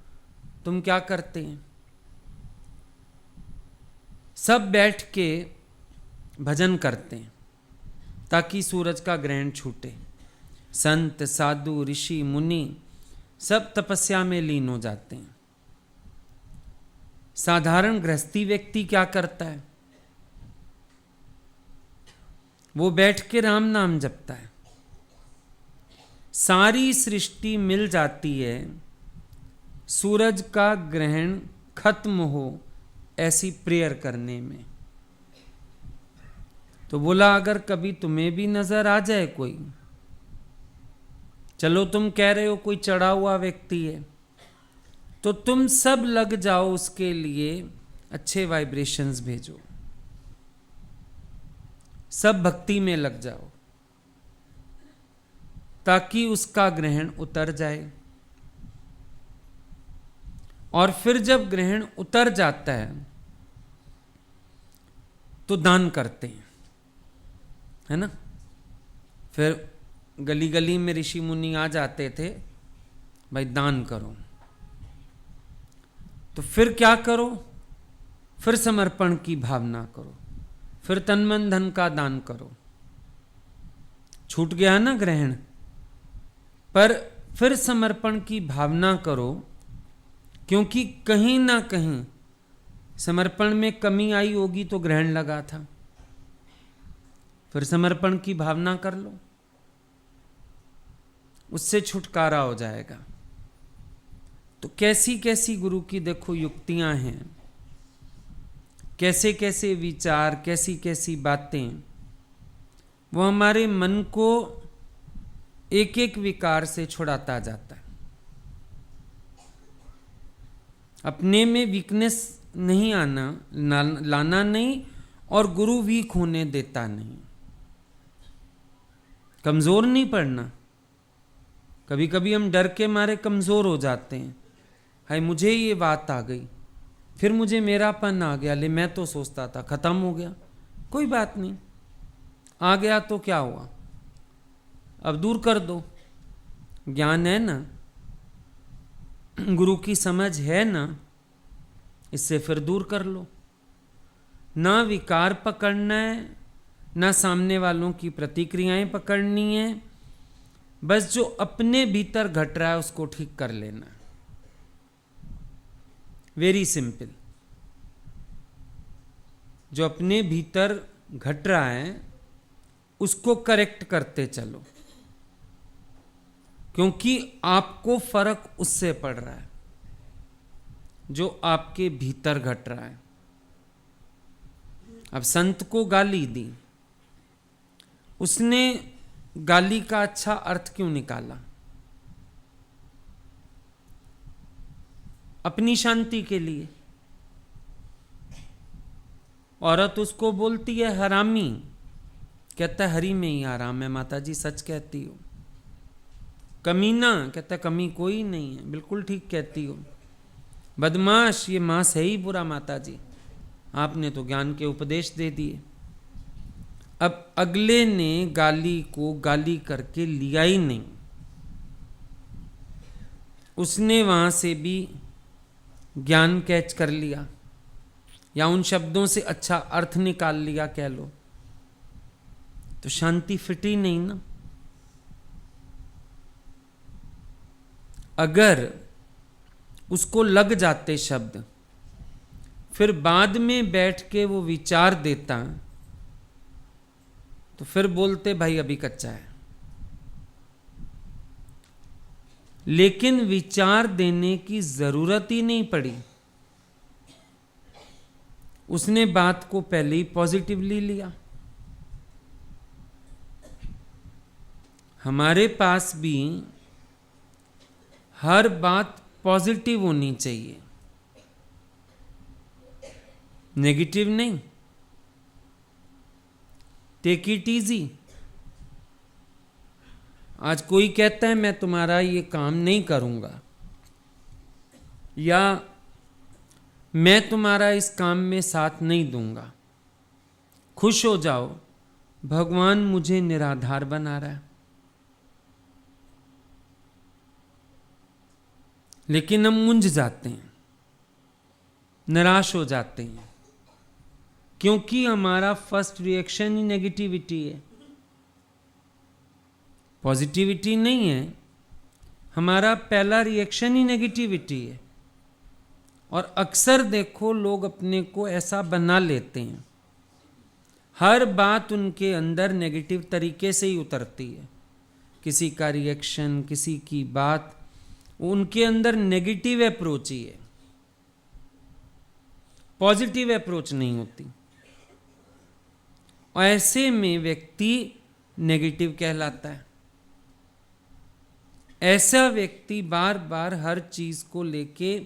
तुम क्या करते हैं? सब बैठ के भजन करते हैं ताकि सूरज का ग्रहण छूटे। संत साधु ऋषि मुनि सब तपस्या में लीन हो जाते हैं। साधारण गृहस्थी व्यक्ति क्या करता है? वो बैठ के राम नाम जपता है। सारी सृष्टि मिल जाती है सूरज का ग्रहण खत्म हो ऐसी प्रेयर करने में। तो बोला अगर कभी तुम्हें भी नजर आ जाए कोई, चलो तुम कह रहे हो कोई चढ़ा हुआ व्यक्ति है, तो तुम सब लग जाओ उसके लिए अच्छे वाइब्रेशंस भेजो, सब भक्ति में लग जाओ ताकि उसका ग्रहण उतर जाए। और फिर जब ग्रहण उतर जाता है तो दान करते हैं, है ना। फिर गली गली में ऋषि मुनि आ जाते थे, भाई दान करो। तो फिर क्या करो? फिर समर्पण की भावना करो, फिर तन मन धन का दान करो। छूट गया ना ग्रहण, पर फिर समर्पण की भावना करो, क्योंकि कहीं ना कहीं समर्पण में कमी आई होगी तो ग्रहण लगा था। फिर समर्पण की भावना कर लो, उससे छुटकारा हो जाएगा। तो कैसी कैसी गुरु की देखो युक्तियां हैं, कैसे कैसे विचार, कैसी कैसी बातें, वो हमारे मन को एक एक विकार से छुड़ाता जाता है। अपने में वीकनेस नहीं लाना नहीं, और गुरु वीक होने देता नहीं, कमजोर नहीं पड़ना। कभी कभी हम डर के मारे कमजोर हो जाते हैं, हाय मुझे ये बात आ गई, फिर मुझे मेरापन आ गया, ले मैं तो सोचता था खत्म हो गया। कोई बात नहीं, आ गया तो क्या हुआ, अब दूर कर दो। ज्ञान है ना, गुरु की समझ है ना, इससे फिर दूर कर लो। ना विकार पकड़ना है, ना सामने वालों की प्रतिक्रियाएं पकड़नी है, बस जो अपने भीतर घट रहा है उसको ठीक कर लेना। Very simple. जो अपने भीतर घट रहा है उसको करेक्ट करते चलो, क्योंकि आपको फर्क उससे पड़ रहा है जो आपके भीतर घट रहा है। अब संत को गाली दी, उसने गाली का अच्छा अर्थ क्यों निकाला? अपनी शांति के लिए। औरत उसको बोलती है हरामी, कहता है हरी में ही आराम है माता जी, सच कहती हो। कमीना, कहता है कमी कोई नहीं है, बिल्कुल ठीक कहती हो। बदमाश, ये मांस है ही बुरा माता जी, आपने तो ज्ञान के उपदेश दे दिए। अब अगले ने गाली को गाली करके लिया ही नहीं, उसने वहां से भी ज्ञान कैच कर लिया, या उन शब्दों से अच्छा अर्थ निकाल लिया कह लो, तो शांति फिटी नहीं ना। अगर उसको लग जाते शब्द, फिर बाद में बैठ के वो विचार देता, तो फिर बोलते भाई अभी कच्चा है। लेकिन विचार देने की जरूरत ही नहीं पड़ी, उसने बात को पहले ही पॉजिटिवली लिया। हमारे पास भी हर बात पॉजिटिव होनी चाहिए, नेगेटिव नहीं। Take it easy. आज कोई कहता है मैं तुम्हारा ये काम नहीं करूंगा, या मैं तुम्हारा इस काम में साथ नहीं दूंगा, खुश हो जाओ, भगवान मुझे निराधार बना रहा है। लेकिन हम मुंझ जाते हैं, निराश हो जाते हैं, क्योंकि हमारा फर्स्ट रिएक्शन ही नेगेटिविटी है, पॉजिटिविटी नहीं है। हमारा पहला रिएक्शन ही नेगेटिविटी है। और अक्सर देखो लोग अपने को ऐसा बना लेते हैं, हर बात उनके अंदर नेगेटिव तरीके से ही उतरती है। किसी का रिएक्शन, किसी की बात, उनके अंदर नेगेटिव अप्रोच ही है, पॉजिटिव अप्रोच नहीं होती। ऐसे में व्यक्ति नेगेटिव कहलाता है। ऐसा व्यक्ति बार बार हर चीज को लेके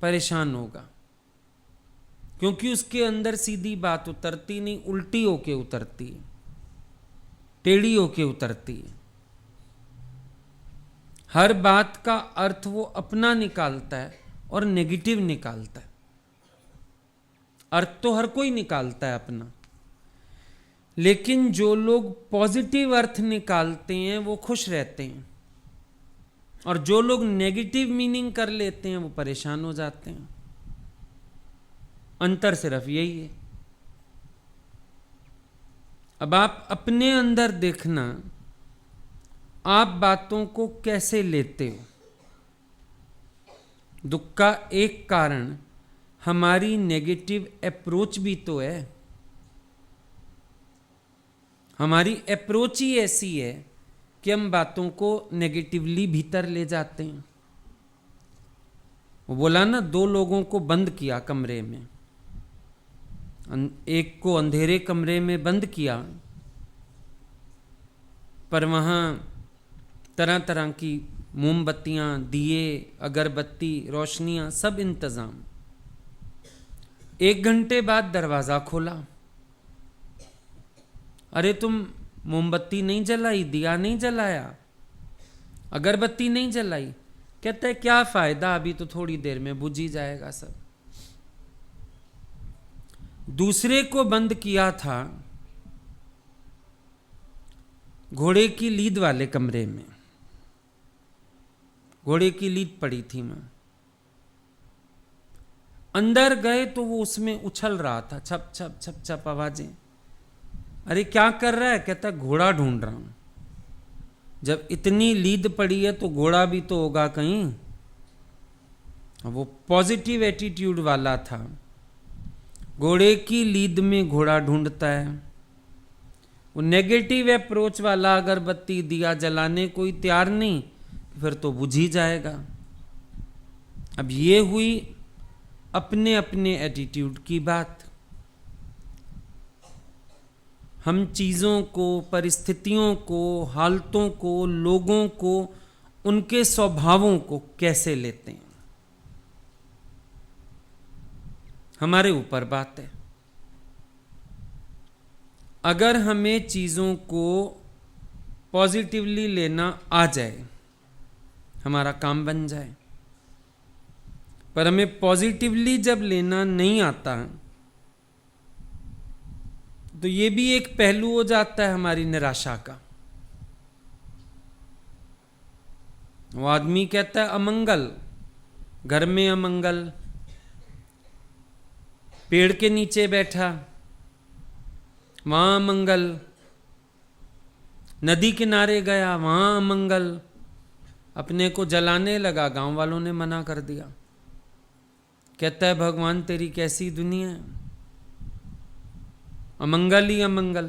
परेशान होगा, क्योंकि उसके अंदर सीधी बात उतरती नहीं, उल्टी होके उतरती है, टेढ़ी होके उतरती है। हर बात का अर्थ वो अपना निकालता है और नेगेटिव निकालता है। अर्थ तो हर कोई निकालता है अपना, लेकिन जो लोग पॉजिटिव अर्थ निकालते हैं वो खुश रहते हैं, और जो लोग नेगेटिव मीनिंग कर लेते हैं वो परेशान हो जाते हैं। अंतर सिर्फ यही है। अब आप अपने अंदर देखना, आप बातों को कैसे लेते हो। दुख का एक कारण हमारी नेगेटिव अप्रोच भी तो है। हमारी अप्रोच ही ऐसी है कि हम बातों को नेगेटिवली भीतर ले जाते हैं। वो बोला ना, 2 लोगों को बंद किया कमरे में, एक को अंधेरे कमरे में बंद किया, पर वहाँ तरह तरह की मोमबत्तियाँ, दिए, अगरबत्ती, रोशनियाँ, सब इंतज़ाम। 1 घंटे बाद दरवाज़ा खोला। अरे तुम मोमबत्ती नहीं जलाई, दिया नहीं जलाया, अगरबत्ती नहीं जलाई? कहता है क्या फ़ायदा, अभी तो थोड़ी देर में बुझ ही जाएगा सब। दूसरे को बंद किया था घोड़े की लीद वाले कमरे में, घोड़े की लीद पड़ी थी मां। अंदर गए तो वो उसमें उछल रहा था, छप छप छप छप आवाजें। अरे क्या कर रहा है? कहता घोड़ा ढूंढ रहा हूं। जब इतनी लीद पड़ी है तो घोड़ा भी तो होगा कहीं। वो पॉजिटिव एटीट्यूड वाला था, घोड़े की लीद में घोड़ा ढूंढता है। वो नेगेटिव अप्रोच वाला अगरबत्ती दिया जलाने कोई तैयार नहीं, फिर तो बुझ ही जाएगा। अब ये हुई अपने अपने एटीट्यूड की बात। हम चीज़ों को, परिस्थितियों को, हालतों को, लोगों को, उनके स्वभावों को कैसे लेते हैं, हमारे ऊपर बात है। अगर हमें चीज़ों को पॉजिटिवली लेना आ जाए, हमारा काम बन जाए। पर हमें पॉजिटिवली जब लेना नहीं आता तो ये भी एक पहलू हो जाता है हमारी निराशा का। वो आदमी कहता है अमंगल, घर में अमंगल, पेड़ के नीचे बैठा वहां अमंगल, नदी किनारे गया वहां अमंगल, अपने को जलाने लगा, गांव वालों ने मना कर दिया। कहता है भगवान तेरी कैसी दुनिया है, अमंगल ही अमंगल,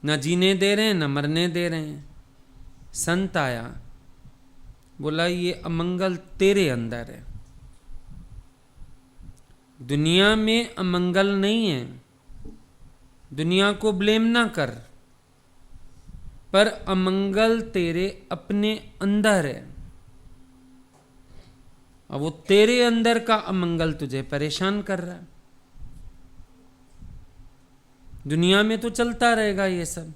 न जीने दे रहे हैं न मरने दे रहे हैं। संत आया, बोला ये अमंगल तेरे अंदर है, दुनिया में अमंगल नहीं है। दुनिया को ब्लेम ना कर, पर अमंगल तेरे अपने अंदर है। अब वो तेरे अंदर का अमंगल तुझे परेशान कर रहा है। दुनिया में तो चलता रहेगा ये सब,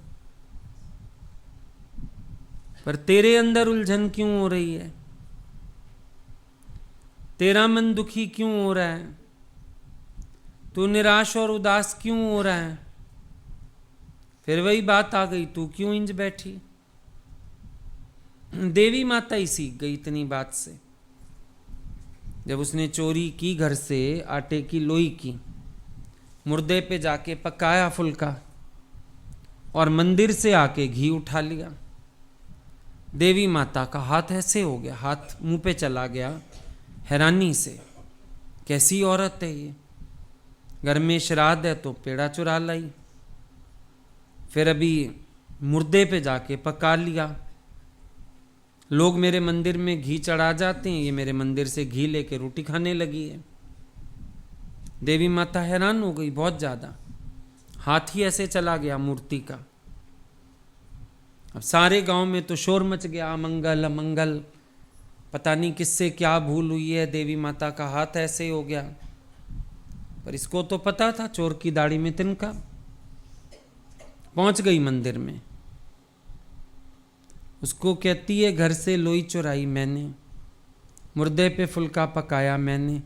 पर तेरे अंदर उलझन क्यों हो रही है? तेरा मन दुखी क्यों हो रहा है? तू निराश और उदास क्यों हो रहा है? फिर वही बात आ गई, तू क्यों इंज बैठी? देवी माता ही सीख गई इतनी बात से। जब उसने चोरी की घर से आटे की लोई की, मुर्दे पे जाके पकाया फुल्का और मंदिर से आके घी उठा लिया, देवी माता का हाथ ऐसे हो गया, हाथ मुंह पे चला गया हैरानी से। कैसी औरत है ये, घर में श्राद्ध है तो पेड़ा चुरा लाई, फिर अभी मुर्दे पे जाके पका लिया। लोग मेरे मंदिर में घी चढ़ा जाते हैं, ये मेरे मंदिर से घी लेके रोटी खाने लगी है। देवी माता हैरान हो गई बहुत ज़्यादा, हाथ ही ऐसे चला गया मूर्ति का। अब सारे गांव में तो शोर मच गया, अमंगल अमंगल, पता नहीं किससे क्या भूल हुई है, देवी माता का हाथ ऐसे हो गया। पर इसको तो पता था चोर की दाढ़ी में तिनका। पहुंच गई मंदिर में, उसको कहती है घर से लोई चुराई मैंने, मुर्दे पे फुल्का पकाया मैंने,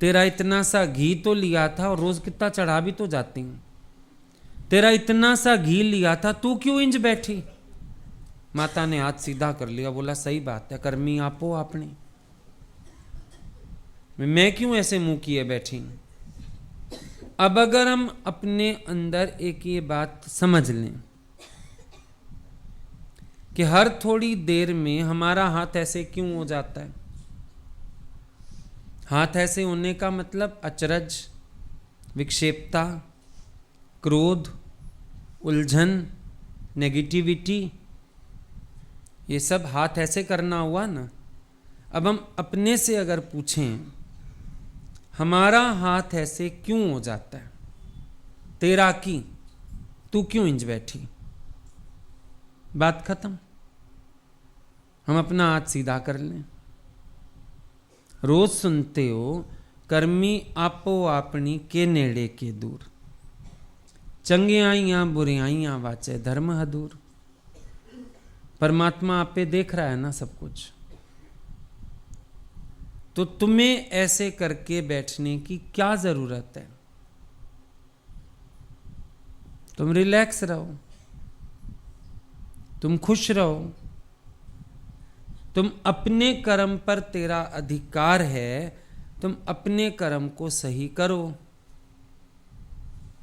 तेरा इतना सा घी तो लिया था और रोज कितना चढ़ा भी तो जाती हूँ, तेरा इतना सा घी लिया था, तू क्यों इंज बैठी? माता ने हाथ सीधा कर लिया, बोला सही बात है, कर्मी आपो आपने, मैं क्यों ऐसे मुंह किए बैठी? अब अगर हम अपने अंदर एक ये बात समझ लें कि हर थोड़ी देर में हमारा हाथ ऐसे क्यों हो जाता है, हाथ ऐसे होने का मतलब अचरज, विक्षेपता, क्रोध, उलझन, नेगेटिविटी, ये सब हाथ ऐसे करना हुआ ना। अब हम अपने से अगर पूछें, हमारा हाथ ऐसे क्यों हो जाता है? तेरा की, तू क्यों इंज बैठी? बात खत्म। हम अपना हाथ सीधा कर लें। रोज सुनते हो, कर्मी आपो आपनी के नेड़े के दूर, चंगियाइयां बुरियाइयां वाचे धर्म हदूर। परमात्मा आप पे देख रहा है ना सब कुछ। तो तुम्हें ऐसे करके बैठने की क्या जरूरत है? तुम रिलैक्स रहो, तुम खुश रहो। तुम अपने कर्म पर तेरा अधिकार है, तुम अपने कर्म को सही करो।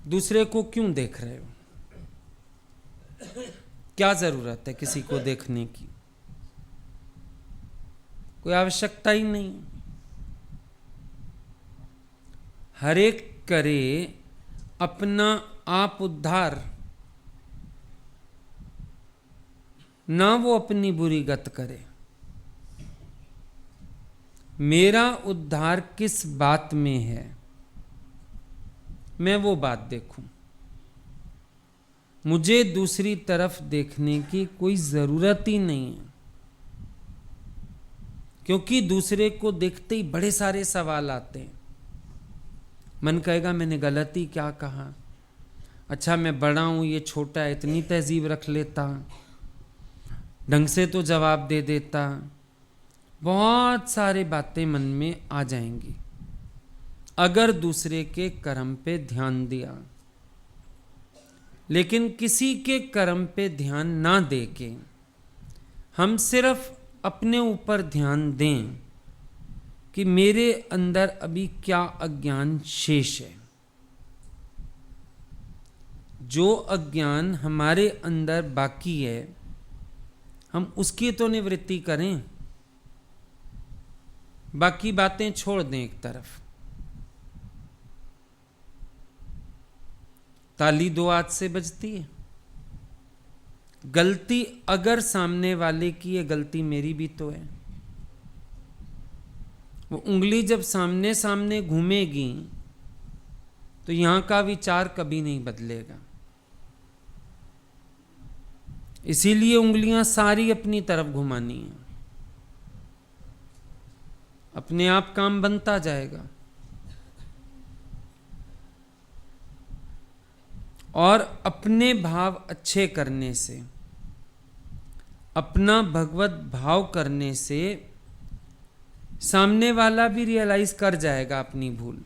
दूसरे को क्यों देख रहे हो? क्या जरूरत है किसी को देखने की? कोई आवश्यकता ही नहीं। हर एक करे अपना आप उद्धार, ना वो अपनी बुरी गत करे। मेरा उद्धार किस बात में है, मैं वो बात देखूं। मुझे दूसरी तरफ देखने की कोई जरूरत ही नहीं है, क्योंकि दूसरे को देखते ही बड़े सारे सवाल आते हैं। मन कहेगा मैंने गलती क्या कहा? अच्छा मैं बड़ा हूं, ये छोटा है, इतनी तहजीब रख लेता, ढंग से तो जवाब दे देता। बहुत सारी बातें मन में आ जाएंगी अगर दूसरे के कर्म पे ध्यान दिया। लेकिन किसी के कर्म पे ध्यान ना दे के हम सिर्फ अपने ऊपर ध्यान दें कि मेरे अंदर अभी क्या अज्ञान शेष है। जो अज्ञान हमारे अंदर बाकी है, हम उसकी तो निवृत्ति करें, बाकी बातें छोड़ दें एक तरफ। ताली दो हाथ से बजती है। गलती अगर सामने वाले की है, गलती मेरी भी तो है। वो उंगली जब सामने सामने घूमेगी तो यहां का विचार कभी नहीं बदलेगा। इसीलिए उंगलियां सारी अपनी तरफ घुमानी है, अपने आप काम बनता जाएगा। और अपने भाव अच्छे करने से, अपना भगवत भाव करने से सामने वाला भी रियलाइज कर जाएगा अपनी भूल।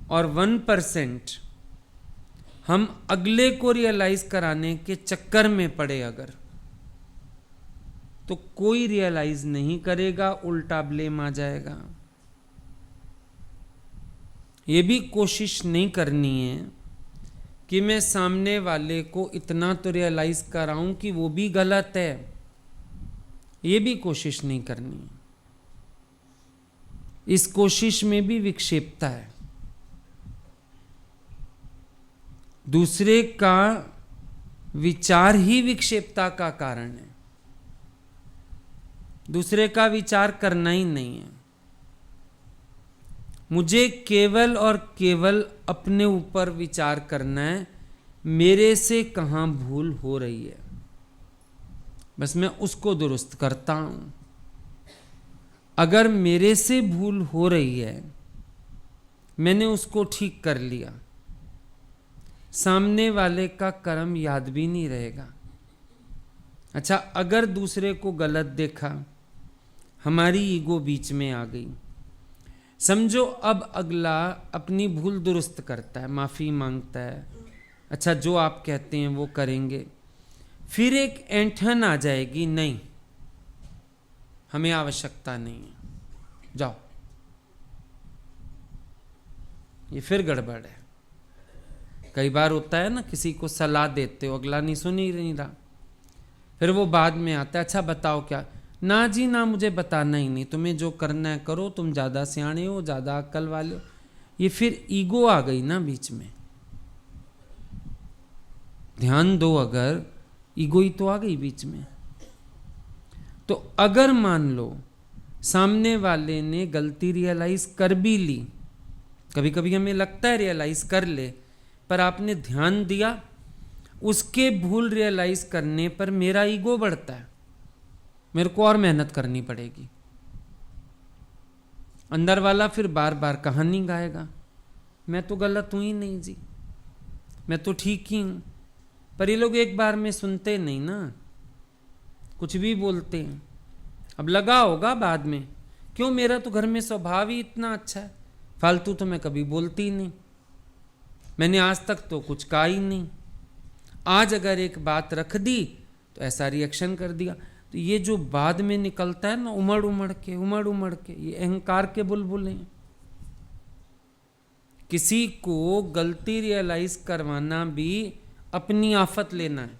और 1% हम अगले को रियलाइज कराने के चक्कर में पड़े अगर, तो कोई रियलाइज नहीं करेगा, उल्टा ब्लेम आ जाएगा। ये भी कोशिश नहीं करनी है कि मैं सामने वाले को इतना तो रियलाइज कराऊं कि वो भी गलत है। ये भी कोशिश नहीं करनी है। इस कोशिश में भी विक्षेपता है। दूसरे का विचार ही विक्षेपता का कारण है। दूसरे का विचार करना ही नहीं है। मुझे केवल और केवल अपने ऊपर विचार करना है, मेरे से कहां भूल हो रही है, बस मैं उसको दुरुस्त करता हूं। अगर मेरे से भूल हो रही है, मैंने उसको ठीक कर लिया, सामने वाले का कर्म याद भी नहीं रहेगा। अच्छा, अगर दूसरे को गलत देखा, हमारी ईगो बीच में आ गई, समझो अब अगला अपनी भूल दुरुस्त करता है, माफी मांगता है, अच्छा जो आप कहते हैं वो करेंगे, फिर एक ऐंठन आ जाएगी, नहीं हमें आवश्यकता नहीं है, जाओ। ये फिर गड़बड़ है। कई बार होता है ना, किसी को सलाह देते हो, अगला नहीं सुन ही नहीं रहा, फिर वो बाद में आता है, अच्छा बताओ क्या? ना जी ना, मुझे बताना ही नहीं, तुम्हें जो करना है करो, तुम ज़्यादा सियाणे हो, ज़्यादा अक्ल वाले हो। ये फिर ईगो आ गई ना बीच में। ध्यान दो, अगर ईगो ही तो आ गई बीच में। तो अगर मान लो सामने वाले ने गलती रियलाइज कर भी ली, कभी कभी हमें लगता है रियलाइज कर ले, पर आपने ध्यान दिया, उसके भूल रियलाइज करने पर मेरा ईगो बढ़ता है, मेरे को और मेहनत करनी पड़ेगी। अंदर वाला फिर बार बार कहानी गाएगा, मैं तो गलत हूं ही नहीं जी, मैं तो ठीक ही हूं। पर ये लोग एक बार में सुनते नहीं ना, कुछ भी बोलते हैं। अब लगा होगा बाद में, क्यों मेरा तो घर में स्वभाव ही इतना अच्छा है, फालतू तो मैं कभी बोलती ही नहीं, मैंने आज तक तो कुछ कहा ही नहीं, आज अगर एक बात रख दी तो ऐसा रिएक्शन कर दिया। तो ये जो बाद में निकलता है ना, उमड़ उमड़ के ये अहंकार के बुलबुल हैं। किसी को गलती रियलाइज करवाना भी अपनी आफत लेना है।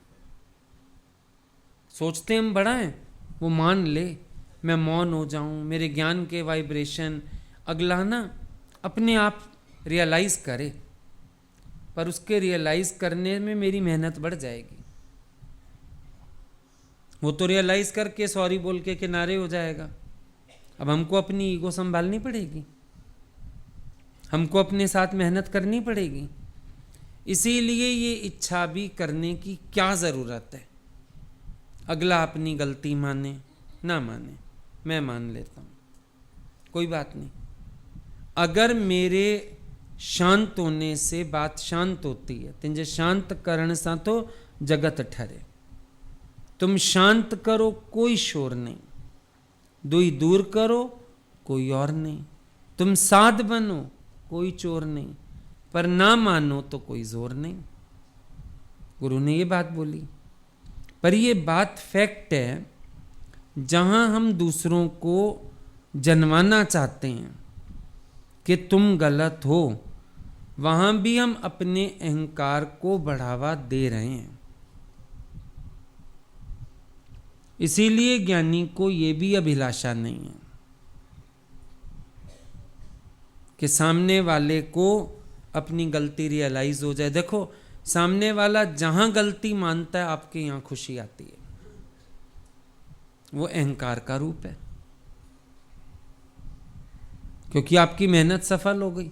सोचते हम बड़ा है, वो मान ले, मैं मौन हो जाऊं, मेरे ज्ञान के वाइब्रेशन, अगला ना अपने आप रियलाइज करे, पर उसके रियलाइज करने में मेरी मेहनत बढ़ जाएगी। वो तो रियलाइज करके सॉरी बोल के किनारे हो जाएगा। अब हमको अपनी ईगो संभालनी पड़ेगी, हमको अपने साथ मेहनत करनी पड़ेगी। इसीलिए ये इच्छा भी करने की क्या ज़रूरत है। अगला अपनी गलती माने ना माने, मैं मान लेता हूँ, कोई बात नहीं। अगर मेरे शांत होने से बात शांत होती है, तिंजे शांत करण सा तो जगत ठहरे। तुम शांत करो, कोई शोर नहीं, दुई दूर करो, कोई और नहीं। तुम साध बनो, कोई चोर नहीं, पर ना मानो तो कोई जोर नहीं। गुरु ने ये बात बोली, पर ये बात फैक्ट है। जहां हम दूसरों को जनवाना चाहते हैं कि तुम गलत हो, वहां भी हम अपने अहंकार को बढ़ावा दे रहे हैं। इसीलिए ज्ञानी को यह भी अभिलाषा नहीं है कि सामने वाले को अपनी गलती रियलाइज हो जाए। देखो, सामने वाला जहां गलती मानता है, आपके यहां खुशी आती है। वो अहंकार का रूप है, क्योंकि आपकी मेहनत सफल हो गई।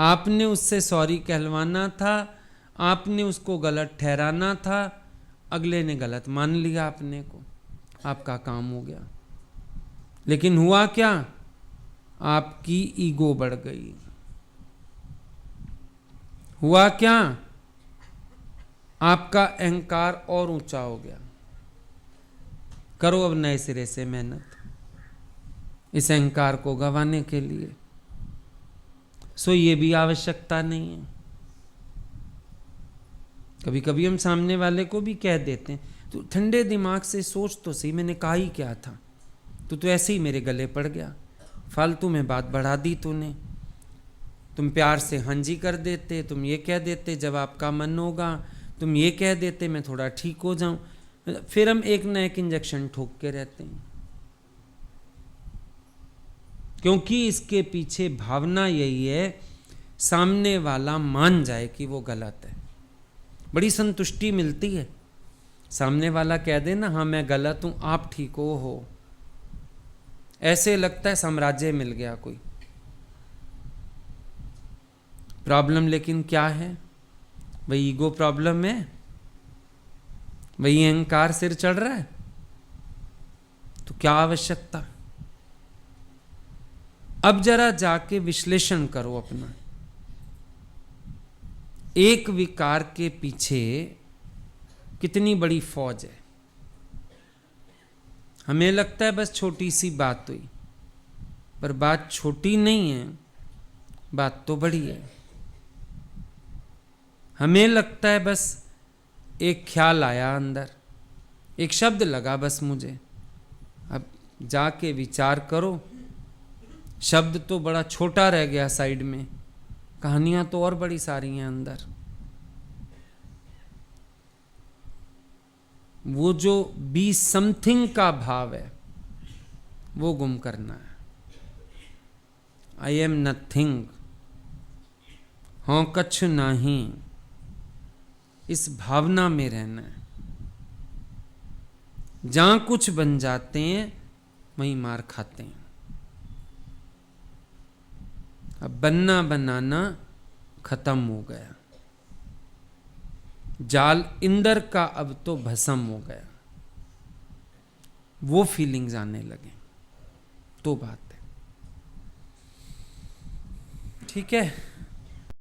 आपने उससे सॉरी कहलवाना था, आपने उसको गलत ठहराना था, अगले ने गलत मान लिया आपने को, आपका काम हो गया। लेकिन हुआ क्या? आपकी ईगो बढ़ गई। हुआ क्या? आपका अहंकार और ऊंचा हो गया। करो अब नए सिरे से मेहनत इस अहंकार को गंवाने के लिए। सो ये भी आवश्यकता नहीं है। कभी कभी हम सामने वाले को भी कह देते हैं, तो ठंडे दिमाग से सोच तो सही, मैंने कहा ही क्या था, तो ऐसे ही मेरे गले पड़ गया, फालतू में बात बढ़ा दी तूने। तुम प्यार से हांजी कर देते, तुम ये कह देते जब आपका मन होगा, तुम ये कह देते मैं थोड़ा ठीक हो जाऊं। फिर हम एक न एक इंजेक्शन ठोक के रहते हैं, क्योंकि इसके पीछे भावना यही है, सामने वाला मान जाए कि वो गलत है। बड़ी संतुष्टि मिलती है, सामने वाला कह दे ना, हाँ मैं गलत हूं, आप ठीक हो, ऐसे लगता है साम्राज्य मिल गया कोई। प्रॉब्लम लेकिन क्या है? वही ईगो प्रॉब्लम है, वही अहंकार सिर चढ़ रहा है। तो क्या आवश्यकता? अब जरा जाके विश्लेषण करो अपना। एक विकार के पीछे कितनी बड़ी फौज है। हमें लगता है बस छोटी सी बात हुई, पर बात छोटी नहीं है, बात तो बड़ी है। हमें लगता है बस एक ख्याल आया अंदर, एक शब्द लगा बस मुझे। अब जाके विचार करो, शब्द तो बड़ा छोटा रह गया साइड में, कहानियां तो और बड़ी सारी हैं अंदर। वो जो बी समथिंग का भाव है वो गुम करना है। आई एम नथिंग, हों कछु नहीं, इस भावना में रहना है। जहां कुछ बन जाते हैं वहीं मार खाते हैं। अब बनना बनाना खत्म हो गया। जाल इंदर का अब तो भस्म हो गया। वो फीलिंग्स आने लगे तो बात है। ठीक है।